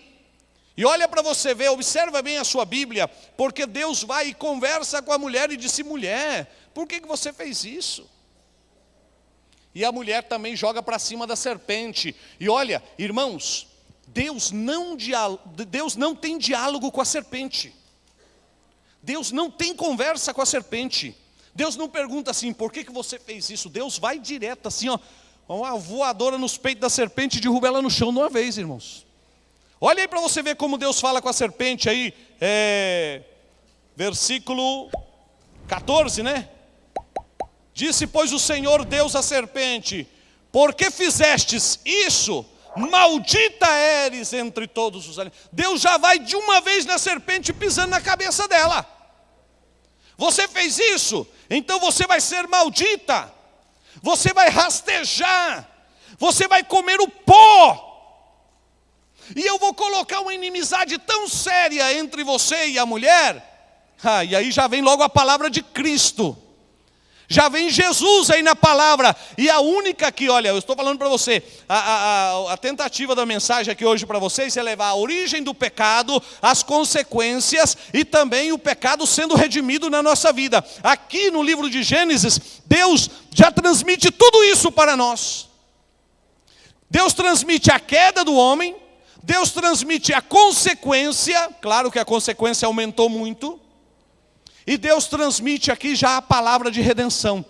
E olha para você ver, observa bem a sua Bíblia, porque Deus vai e conversa com a mulher e disse, mulher, por que você fez isso? E a mulher também joga para cima da serpente. E olha, irmãos, Deus não tem diálogo com a serpente. Deus não tem conversa com a serpente. Deus não pergunta assim, por que você fez isso? Deus vai direto assim, ó, uma voadora nos peitos da serpente e derruba ela no chão de uma vez, irmãos. Olha aí para você ver como Deus fala com a serpente aí, versículo 14, né? Disse, pois o Senhor Deus à serpente, por que fizestes isso? Maldita eres entre todos os animais. Deus já vai de uma vez na serpente pisando na cabeça dela. Você fez isso, então você vai ser maldita. Você vai rastejar. Você vai comer o pó. E eu vou colocar uma inimizade tão séria entre você e a mulher. E aí já vem logo a palavra de Cristo. Já vem Jesus aí na palavra. E a única aqui, olha, eu estou falando para você, a tentativa da mensagem aqui hoje para vocês é levar a origem do pecado, as consequências e também o pecado sendo redimido na nossa vida. Aqui no livro de Gênesis, Deus já transmite tudo isso para nós. Deus transmite a queda do homem, Deus transmite a consequência, claro que a consequência aumentou muito. E Deus transmite aqui já a palavra de redenção.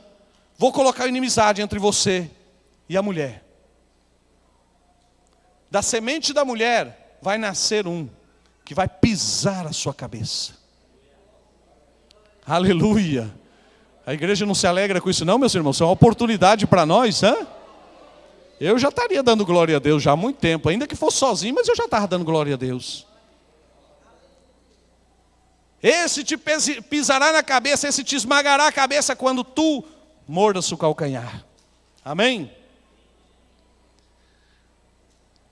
Vou colocar inimizade entre você e a mulher. Da semente da mulher vai nascer um que vai pisar a sua cabeça. Aleluia. A igreja não se alegra com isso não, meus irmãos? Isso é uma oportunidade para nós, hã? Eu já estaria dando glória a Deus já há muito tempo, ainda que fosse sozinho, mas eu já estava dando glória a Deus. Esse te pisará na cabeça, esse te esmagará a cabeça quando tu mordas o calcanhar. Amém?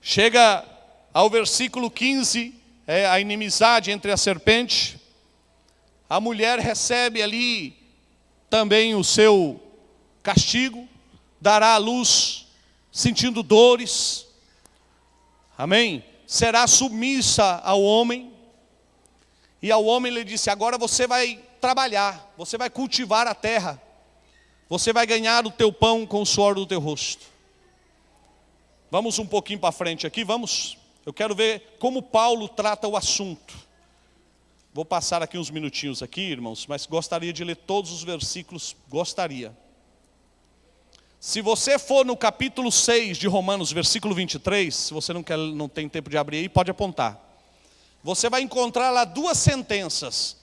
Chega ao versículo 15, a inimizade entre a serpente. A mulher recebe ali também o seu castigo, dará à luz sentindo dores. Amém? Será submissa ao homem. E ao homem ele disse: agora você vai trabalhar, você vai cultivar a terra, você vai ganhar o teu pão com o suor do teu rosto. Vamos um pouquinho para frente aqui, vamos? Eu quero ver como Paulo trata o assunto. Vou passar aqui uns minutinhos aqui, irmãos, mas gostaria de ler todos os versículos, gostaria. Se você for no capítulo 6 de Romanos, versículo 23, se você não tem tempo de abrir aí, pode apontar. Você vai encontrar lá duas sentenças.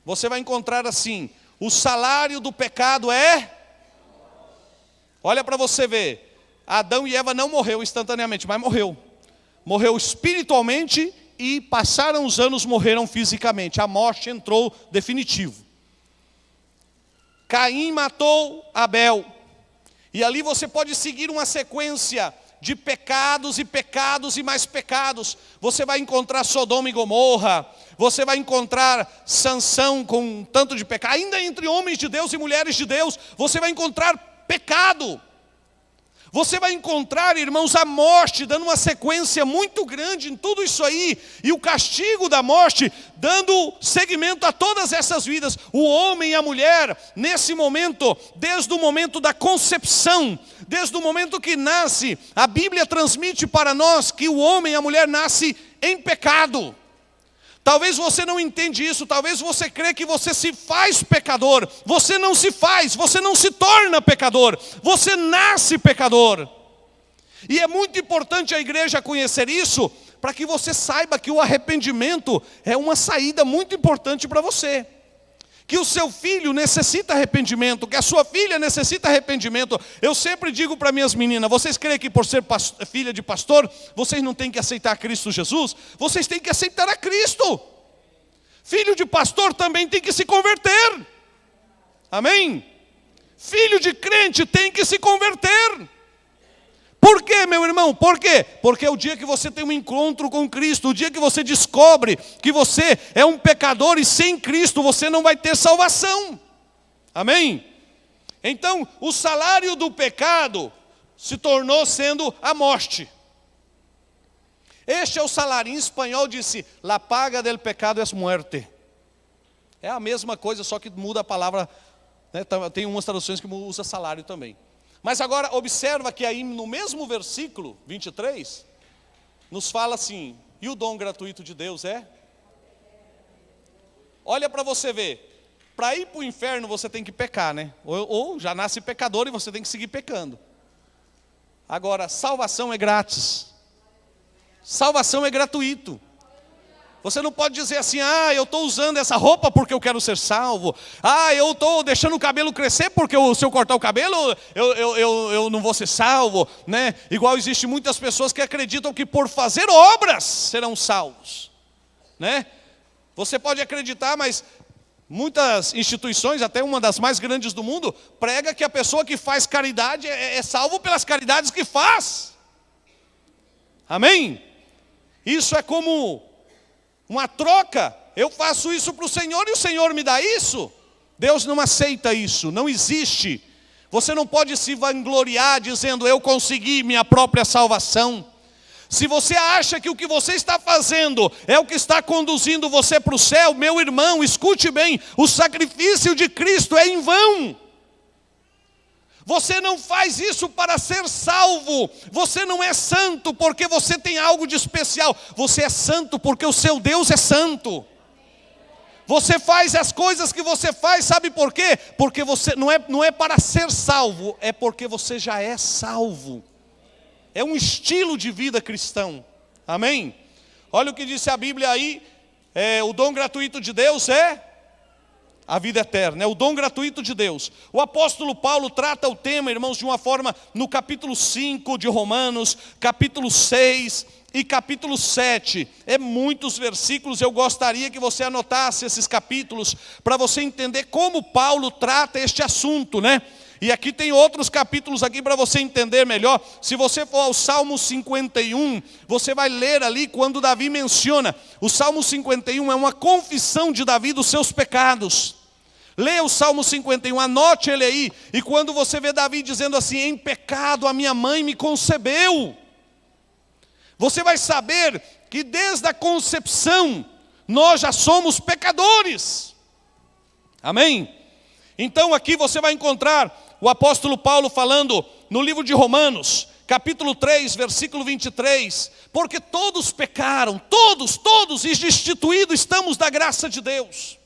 Você vai encontrar assim: o salário do pecado é... Olha para você ver. Adão e Eva não morreu instantaneamente, mas morreu. Morreu espiritualmente e passaram os anos, morreram fisicamente. A morte entrou definitivo. Caim matou Abel. E ali você pode seguir uma sequência de pecados e pecados e mais pecados. Você vai encontrar Sodoma e Gomorra. Você vai encontrar Sansão com um tanto de pecado. Ainda entre homens de Deus e mulheres de Deus, você vai encontrar pecado. Você vai encontrar, irmãos, a morte dando uma sequência muito grande em tudo isso aí. E o castigo da morte dando seguimento a todas essas vidas. O homem e a mulher, nesse momento, desde o momento da concepção, desde o momento que nasce, a Bíblia transmite para nós que o homem e a mulher nascem em pecado. Talvez você não entende isso, talvez você crê que você se faz pecador. Você não se faz, você não se torna pecador, você nasce pecador. E é muito importante a igreja conhecer isso, para que você saiba que o arrependimento é uma saída muito importante para você. Que o seu filho necessita arrependimento, que a sua filha necessita arrependimento. Eu sempre digo para minhas meninas: vocês creem que por ser filha de pastor, vocês não têm que aceitar Cristo Jesus? Vocês têm que aceitar a Cristo. Filho de pastor também tem que se converter. Amém? Filho de crente tem que se converter. Por quê, meu irmão? Por quê? Porque é o dia que você tem um encontro com Cristo, o dia que você descobre que você é um pecador e sem Cristo você não vai ter salvação. Amém? Então, o salário do pecado se tornou sendo a morte. Este é o salário. Em espanhol disse: la paga del pecado es muerte. É a mesma coisa, só que muda a palavra, né? Tem umas traduções que usa salário também. Mas agora observa que aí no mesmo versículo 23, nos fala assim: e o dom gratuito de Deus é? Olha para você ver, para ir para o inferno você tem que pecar, né? Ou já nasce pecador e você tem que seguir pecando. Agora, salvação é grátis. Salvação é gratuito. Você não pode dizer assim: ah, eu estou usando essa roupa porque eu quero ser salvo. Ah, eu estou deixando o cabelo crescer porque se eu cortar o cabelo, eu não vou ser salvo, né? Igual existe muitas pessoas que acreditam que por fazer obras serão salvos, né? Você pode acreditar, mas muitas instituições, até uma das mais grandes do mundo, prega que a pessoa que faz caridade é salvo pelas caridades que faz. Amém? Isso é como uma troca. Eu faço isso para o Senhor e o Senhor me dá isso. Deus não aceita isso, não existe. Você não pode se vangloriar dizendo: eu consegui minha própria salvação. Se você acha que o que você está fazendo é o que está conduzindo você para o céu, meu irmão, escute bem: o sacrifício de Cristo é em vão. Você não faz isso para ser salvo. Você não é santo porque você tem algo de especial. Você é santo porque o seu Deus é santo. Você faz as coisas que você faz, sabe por quê? Porque você não é para ser salvo, é porque você já é salvo. É um estilo de vida cristão. Amém? Olha o que disse a Bíblia aí: o dom gratuito de Deus é A vida eterna, é o dom gratuito de Deus. O apóstolo Paulo trata o tema, irmãos, de uma forma no capítulo 5 de Romanos, capítulo 6 e capítulo 7. É muitos versículos, eu gostaria que você anotasse esses capítulos, para você entender como Paulo trata este assunto, né? E aqui tem outros capítulos aqui para você entender melhor. Se você for ao Salmo 51, você vai ler ali quando Davi menciona. O Salmo 51 é uma confissão de Davi dos seus pecados. Leia o Salmo 51, anote ele aí. E quando você vê Davi dizendo assim, em pecado a minha mãe me concebeu, você vai saber que desde a concepção nós já somos pecadores. Amém? Então aqui você vai encontrar o apóstolo Paulo falando no livro de Romanos, capítulo 3, versículo 23, porque todos pecaram, todos, e destituídos estamos da graça de Deus.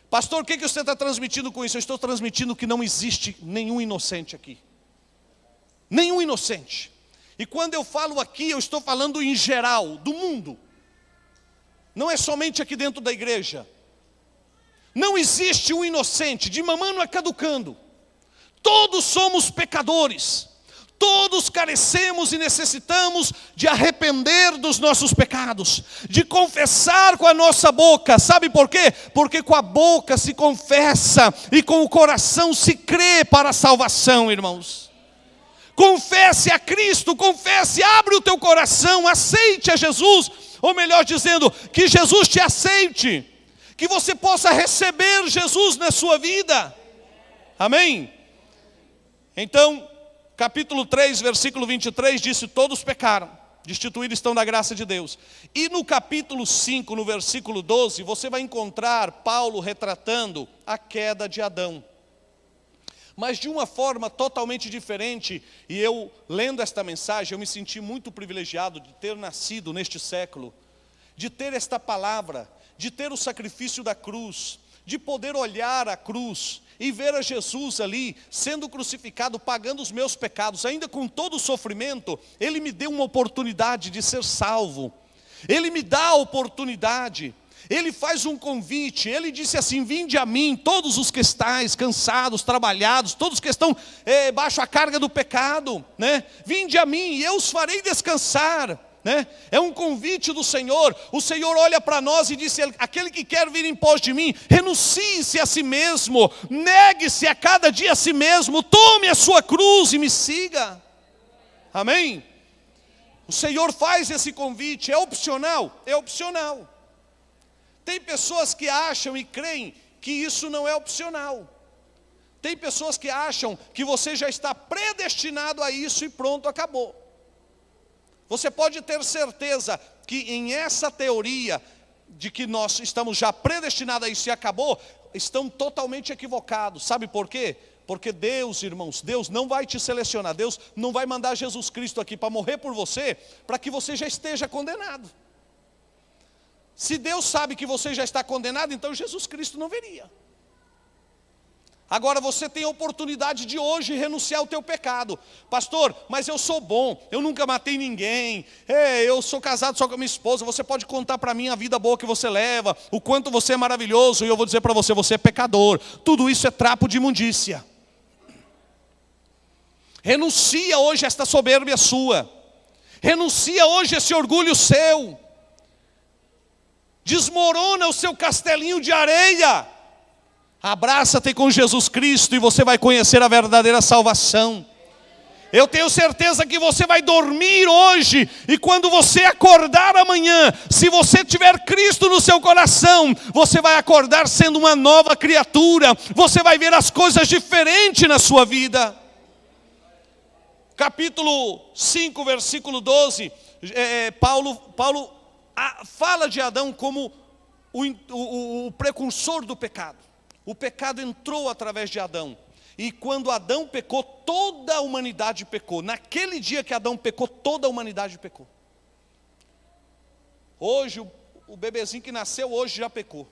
Pastor, o que você está transmitindo com isso? Eu estou transmitindo que não existe nenhum inocente aqui. Nenhum inocente. E quando eu falo aqui, eu estou falando em geral, do mundo. Não é somente aqui dentro da igreja. Não existe um inocente, de mamano a caducando. Todos somos pecadores. Todos carecemos e necessitamos de arrepender dos nossos pecados, de confessar com a nossa boca. Sabe por quê? Porque com a boca se confessa e com o coração se crê para a salvação, irmãos. Confesse a Cristo, confesse, abre o teu coração, aceite a Jesus, ou melhor dizendo, que Jesus te aceite, que você possa receber Jesus na sua vida. Amém? Então, capítulo 3, versículo 23, disse, todos pecaram, destituídos estão da graça de Deus. E no capítulo 5, no versículo 12, você vai encontrar Paulo retratando a queda de Adão. Mas de uma forma totalmente diferente, e eu lendo esta mensagem, eu me senti muito privilegiado de ter nascido neste século, de ter esta palavra, de ter o sacrifício da cruz, de poder olhar a cruz e ver a Jesus ali, sendo crucificado, pagando os meus pecados, ainda com todo o sofrimento. Ele me deu uma oportunidade de ser salvo, Ele me dá a oportunidade, Ele faz um convite, Ele disse assim, vinde a mim, todos os que estáis cansados, trabalhados, todos que estão baixo a carga do pecado, né? Vinde a mim e eu os farei descansar. É um convite do Senhor. O Senhor olha para nós e diz, aquele que quer vir em pós de mim, renuncie-se a si mesmo, negue-se a cada dia a si mesmo, tome a sua cruz e me siga. Amém? O Senhor faz esse convite, é opcional? É opcional. Tem pessoas que acham e creem que isso não é opcional. Tem pessoas que acham que você já está predestinado a isso e pronto, acabou. Você pode ter certeza que em essa teoria de que nós estamos já predestinados a isso e acabou, estão totalmente equivocados. Sabe por quê? Porque Deus, irmãos, Deus não vai te selecionar. Deus não vai mandar Jesus Cristo aqui para morrer por você, para que você já esteja condenado. Se Deus sabe que você já está condenado, então Jesus Cristo não viria. Agora você tem a oportunidade de hoje renunciar ao teu pecado. Pastor, mas eu sou bom, eu nunca matei ninguém, eu sou casado só com a minha esposa. Você pode contar para mim a vida boa que você leva, o quanto você é maravilhoso, e eu vou dizer para você, você é pecador. Tudo isso é trapo de imundícia. Renuncia hoje a esta soberbia sua. Renuncia hoje a esse orgulho seu. Desmorona o seu castelinho de areia. Abraça-te com Jesus Cristo e você vai conhecer a verdadeira salvação. Eu tenho certeza que você vai dormir hoje, e quando você acordar amanhã, se você tiver Cristo no seu coração, você vai acordar sendo uma nova criatura. Você vai ver as coisas diferentes na sua vida. Capítulo 5, versículo 12, Paulo fala de Adão como o precursor do pecado. O pecado entrou através de Adão. E quando Adão pecou, toda a humanidade pecou. Naquele dia que Adão pecou, toda a humanidade pecou. Hoje, o bebezinho que nasceu hoje já pecou.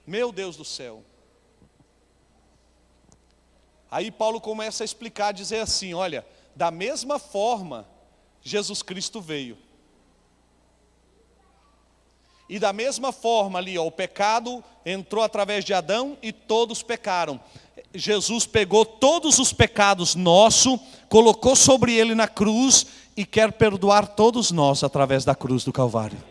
Meu Deus do céu. Aí Paulo começa a explicar, dizer assim, olha, da mesma forma, Jesus Cristo veio. E da mesma forma ali, ó, o pecado entrou através de Adão e todos pecaram. Jesus pegou todos os pecados nossos, colocou sobre ele na cruz e quer perdoar todos nós através da cruz do Calvário.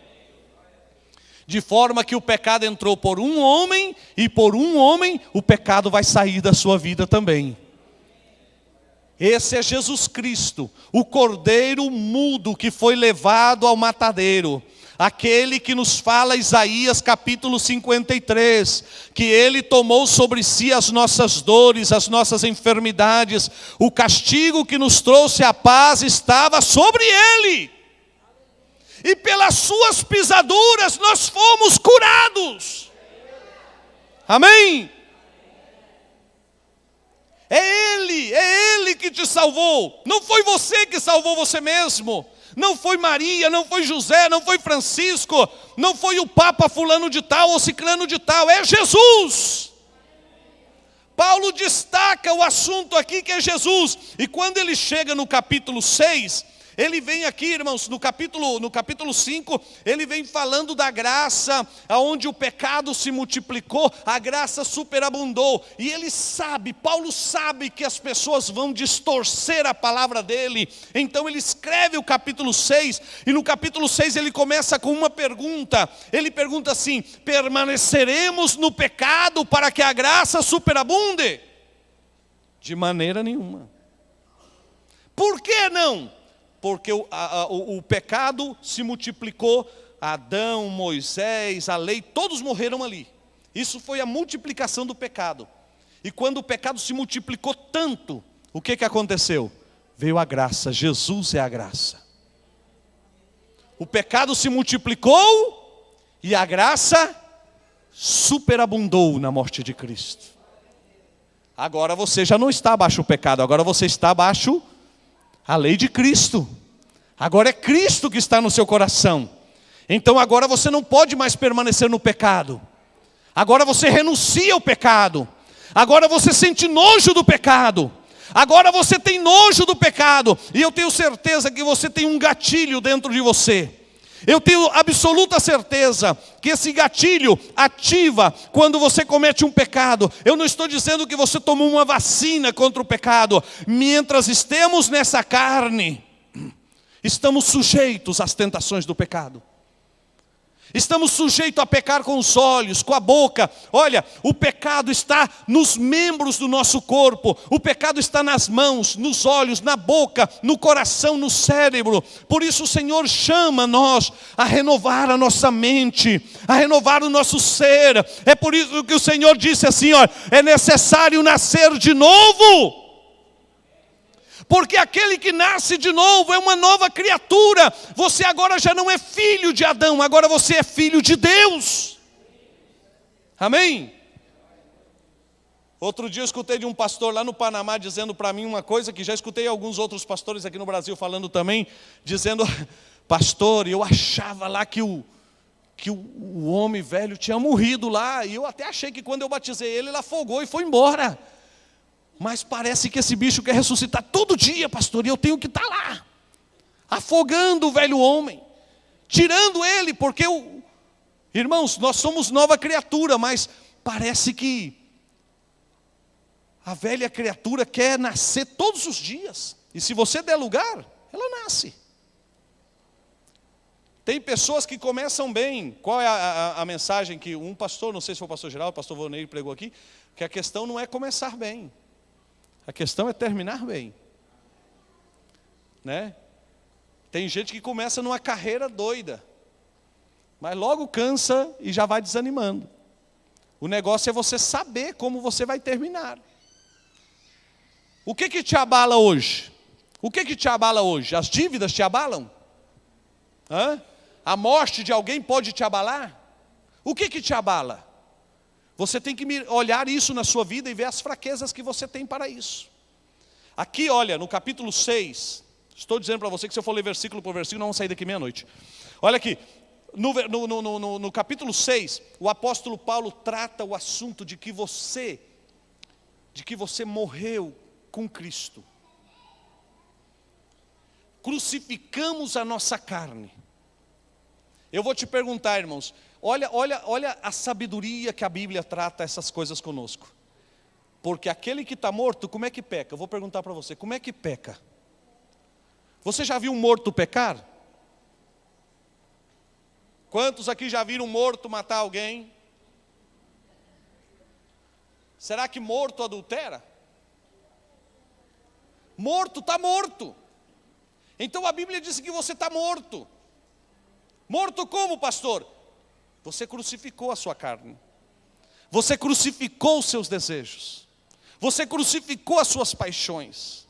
De forma que o pecado entrou por um homem e por um homem o pecado vai sair da sua vida também. Esse é Jesus Cristo, o cordeiro mudo que foi levado ao matadeiro. Aquele que nos fala Isaías capítulo 53, que ele tomou sobre si as nossas dores, as nossas enfermidades, o castigo que nos trouxe a paz estava sobre ele. E pelas suas pisaduras nós fomos curados. Amém? É Ele que te salvou. Não foi você que salvou você mesmo. Não foi Maria, não foi José, não foi Francisco, não foi o Papa fulano de tal ou ciclano de tal, é Jesus. Paulo destaca o assunto aqui que é Jesus. E quando ele chega no capítulo 6, ele vem aqui, irmãos, no capítulo 5, ele vem falando da graça, aonde o pecado se multiplicou, a graça superabundou. E ele sabe, Paulo sabe que as pessoas vão distorcer a palavra dele. Então ele escreve o capítulo 6, e no capítulo 6 ele começa com uma pergunta. Ele pergunta assim: permaneceremos no pecado para que a graça superabunde? De maneira nenhuma. Por que não? Porque o pecado se multiplicou, Adão, Moisés, a lei, todos morreram ali. Isso foi a multiplicação do pecado. E quando o pecado se multiplicou tanto, o que aconteceu? Veio a graça, Jesus é a graça. O pecado se multiplicou e a graça superabundou na morte de Cristo. Agora você já não está abaixo do pecado, agora você está abaixo a lei de Cristo. Agora é Cristo que está no seu coração. Então agora você não pode mais permanecer no pecado. Agora você renuncia ao pecado. Agora você sente nojo do pecado. Agora você tem nojo do pecado. E eu tenho certeza que você tem um gatilho dentro de você. Eu tenho absoluta certeza que esse gatilho ativa quando você comete um pecado. Eu não estou dizendo que você tomou uma vacina contra o pecado. Mientras estemos nessa carne, estamos sujeitos às tentações do pecado. Estamos sujeitos a pecar com os olhos, com a boca. Olha, o pecado está nos membros do nosso corpo. O pecado está nas mãos, nos olhos, na boca, no coração, no cérebro. Por isso o Senhor chama nós a renovar a nossa mente, a renovar o nosso ser. É por isso que o Senhor disse assim, ó, é necessário nascer de novo. Porque aquele que nasce de novo é uma nova criatura. Você agora já não é filho de Adão, agora você é filho de Deus. Amém? Outro dia eu escutei de um pastor lá no Panamá dizendo para mim uma coisa que já escutei alguns outros pastores aqui no Brasil falando também, dizendo: pastor, eu achava lá que o homem velho tinha morrido lá, e eu até achei que quando eu batizei ele afogou e foi embora. Mas parece que esse bicho quer ressuscitar todo dia, pastor, e eu tenho que estar lá, afogando o velho homem, tirando ele, porque, irmãos, nós somos nova criatura, mas parece que a velha criatura quer nascer todos os dias, e se você der lugar, ela nasce. Tem pessoas que começam bem. Qual é a mensagem que um pastor, não sei se foi o pastor Geraldo, o pastor Vonei pregou aqui, que a questão não é começar bem. A questão é terminar bem, né? Tem gente que começa numa carreira doida, mas logo cansa e já vai desanimando. O negócio é você saber como você vai terminar. O que te abala hoje? O que te abala hoje? As dívidas te abalam? A morte de alguém pode te abalar? O que te abala? Você tem que olhar isso na sua vida e ver as fraquezas que você tem para isso. Aqui, olha, no capítulo 6, estou dizendo para você que se eu for ler versículo por versículo, não vamos sair daqui meia-noite. Olha aqui, no capítulo 6, o apóstolo Paulo trata o assunto de que você morreu com Cristo. Crucificamos a nossa carne. Eu vou te perguntar, irmãos, Olha a sabedoria que a Bíblia trata essas coisas conosco. Porque aquele que está morto, como é que peca? Eu vou perguntar para você, como é que peca? Você já viu um morto pecar? Quantos aqui já viram um morto matar alguém? Será que morto adultera? Morto está morto. Então a Bíblia diz que você está morto. Morto como, pastor? Você crucificou a sua carne. Você crucificou os seus desejos. Você crucificou as suas paixões.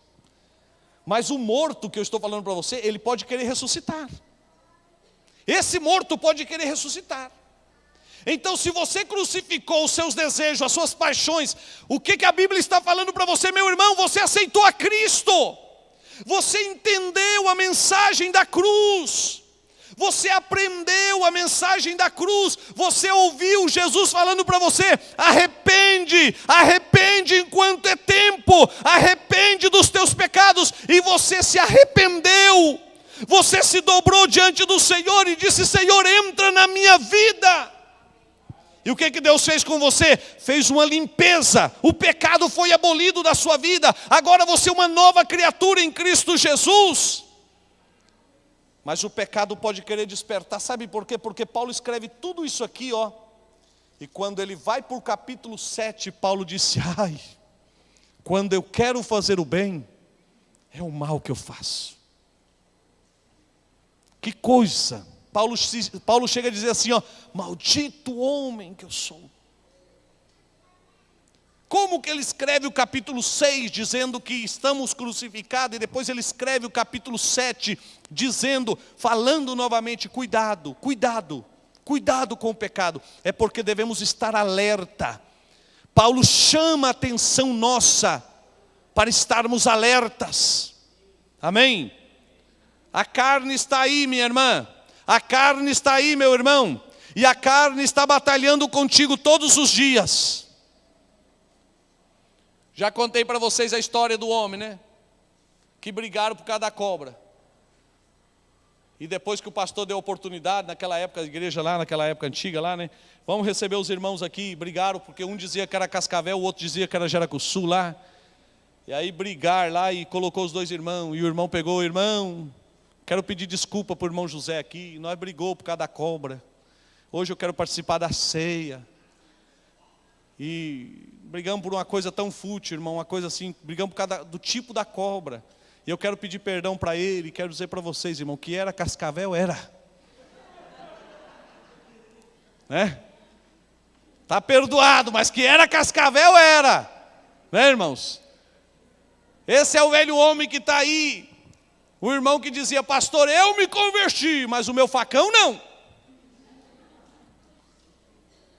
Mas o morto que eu estou falando para você, ele pode querer ressuscitar. Esse morto pode querer ressuscitar. Então, se você crucificou os seus desejos, as suas paixões, o que a Bíblia está falando para você, meu irmão? Você aceitou a Cristo. Você entendeu a mensagem da cruz. Você aprendeu a mensagem da cruz. Você ouviu Jesus falando para você: arrepende, arrepende enquanto é tempo. Arrepende dos teus pecados. E você se arrependeu. Você se dobrou diante do Senhor e disse: Senhor, entra na minha vida. E o que Deus fez com você? Fez uma limpeza. O pecado foi abolido da sua vida. Agora você é uma nova criatura em Cristo Jesus. Mas o pecado pode querer despertar. Sabe por quê? Porque Paulo escreve tudo isso aqui, ó. E quando ele vai para o capítulo 7, Paulo disse: ai, quando eu quero fazer o bem, é o mal que eu faço. Que coisa. Paulo chega a dizer assim, ó: maldito homem que eu sou. Como que ele escreve o capítulo 6 dizendo que estamos crucificados, e depois ele escreve o capítulo 7 dizendo, falando novamente: cuidado, cuidado, cuidado com o pecado. É porque devemos estar alerta. Paulo chama a atenção nossa para estarmos alertas. Amém? A carne está aí, minha irmã. A carne está aí, meu irmão. E a carne está batalhando contigo todos os dias. Já contei para vocês a história do homem, né? Que brigaram por causa da cobra. E depois que o pastor deu a oportunidade, naquela época, a igreja lá, naquela época antiga lá, né? Vamos receber os irmãos aqui. Brigaram porque um dizia que era Cascavel, o outro dizia que era Jaracuçu lá. E aí brigar lá e colocou os dois irmãos. E o irmão pegou: o irmão, quero pedir desculpa para o irmão José aqui. Nós brigou por causa da cobra. Hoje eu quero participar da ceia. E brigamos por uma coisa tão fútil, irmão, uma coisa assim, brigamos por causa do tipo da cobra. E eu quero pedir perdão para ele, quero dizer para vocês, irmão, que era Cascavel, era. Né? Tá perdoado, mas que era Cascavel, era. Né, irmãos? Esse é o velho homem que está aí. O irmão que dizia: pastor, eu me converti, mas o meu facão não.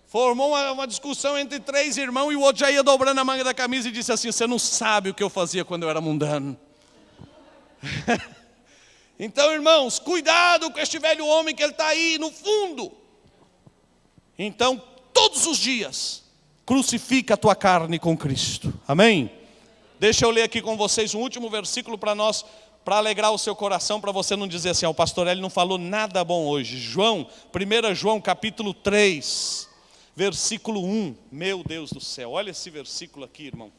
Formou uma discussão entre três irmãos e o outro já ia dobrando a manga da camisa e disse assim: você não sabe o que eu fazia quando eu era mundano. Então, irmãos, cuidado com este velho homem que ele está aí no fundo. Então, todos os dias, crucifica a tua carne com Cristo. Amém? Deixa eu ler aqui com vocês um último versículo para nós, para alegrar o seu coração, para você não dizer assim: o pastor Hélio não falou nada bom hoje. 1 João capítulo 3, versículo 1. Meu Deus do céu, olha esse versículo aqui, irmão.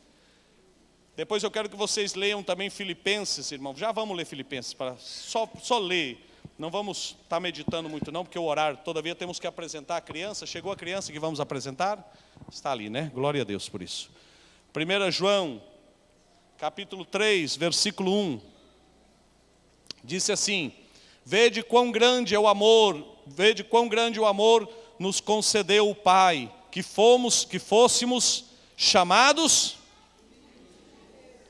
Depois eu quero que vocês leiam também Filipenses, irmão. Já vamos ler Filipenses, para só ler. Não vamos estar meditando muito não, porque o horário, todavia temos que apresentar a criança. Chegou a criança que vamos apresentar? Está ali, né? Glória a Deus por isso. 1 João, capítulo 3, versículo 1. Disse assim: vede quão grande é o amor, vede quão grande o amor nos concedeu o Pai, que fôssemos chamados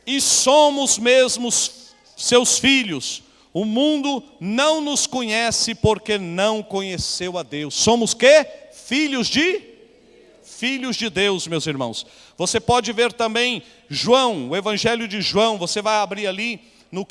e somos mesmos seus filhos. O mundo não nos conhece porque não conheceu a Deus. Somos quê? Filhos de Deus, meus irmãos. Você pode ver também João, o Evangelho de João. Você vai abrir ali no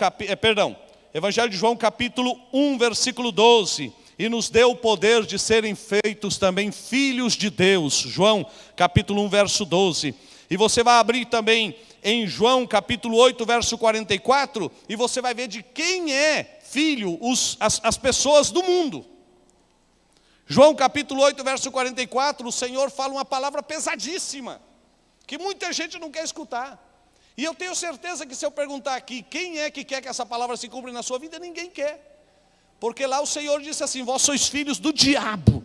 Evangelho de João capítulo 1, versículo 12. E nos deu o poder de serem feitos também filhos de Deus. João capítulo 1, verso 12. E você vai abrir também em João capítulo 8, verso 44, e você vai ver de quem é filho as pessoas do mundo. João capítulo 8, verso 44, o Senhor fala uma palavra pesadíssima, que muita gente não quer escutar. E eu tenho certeza que se eu perguntar aqui, quem é que quer que essa palavra se cumpra na sua vida? Ninguém quer. Porque lá o Senhor disse assim, vós sois filhos do diabo,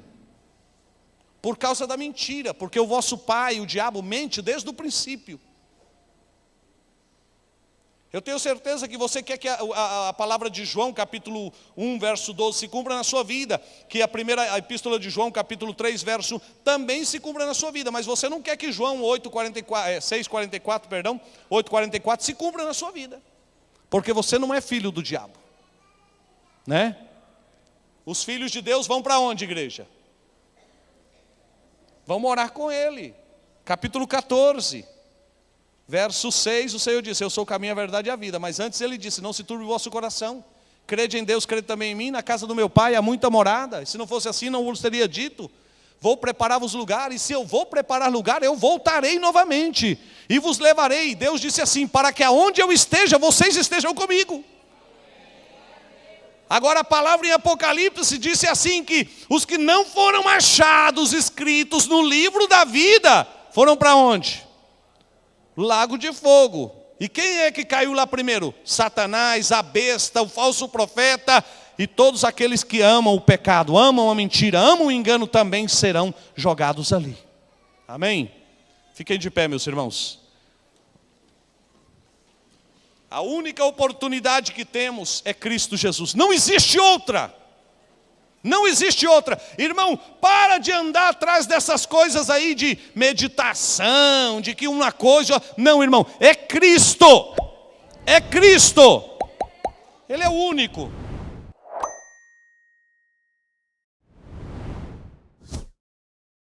por causa da mentira, porque o vosso pai, o diabo, mente desde o princípio. Eu tenho certeza que você quer que a palavra de João, capítulo 1, verso 12, se cumpra na sua vida. Que a epístola de João, capítulo 3, verso 1, também se cumpra na sua vida. Mas você não quer que João 8,44 se cumpra na sua vida. Porque você não é filho do diabo. Né? Os filhos de Deus vão para onde, igreja? Vão morar com Ele. Capítulo 14. Verso 6, o Senhor disse, eu sou o caminho, a verdade e a vida. Mas antes ele disse, não se turbe o vosso coração. Crede em Deus, crede também em mim. Na casa do meu pai há muita morada. Se não fosse assim, não vos teria dito. Vou preparar-vos lugar. E se eu vou preparar lugar, eu voltarei novamente. E vos levarei. Deus disse assim, para que aonde eu esteja, vocês estejam comigo. Agora a palavra em Apocalipse disse assim, que os que não foram achados escritos no livro da vida, foram para onde? Lago de fogo. E quem é que caiu lá primeiro? Satanás, a besta, o falso profeta e todos aqueles que amam o pecado, amam a mentira, amam o engano também serão jogados ali. Amém? Fiquem de pé, meus irmãos. A única oportunidade que temos é Cristo Jesus. Não existe outra. Não existe outra. Irmão, para de andar atrás dessas coisas aí de meditação, de que uma coisa... Não, irmão, é Cristo. É Cristo. Ele é o único.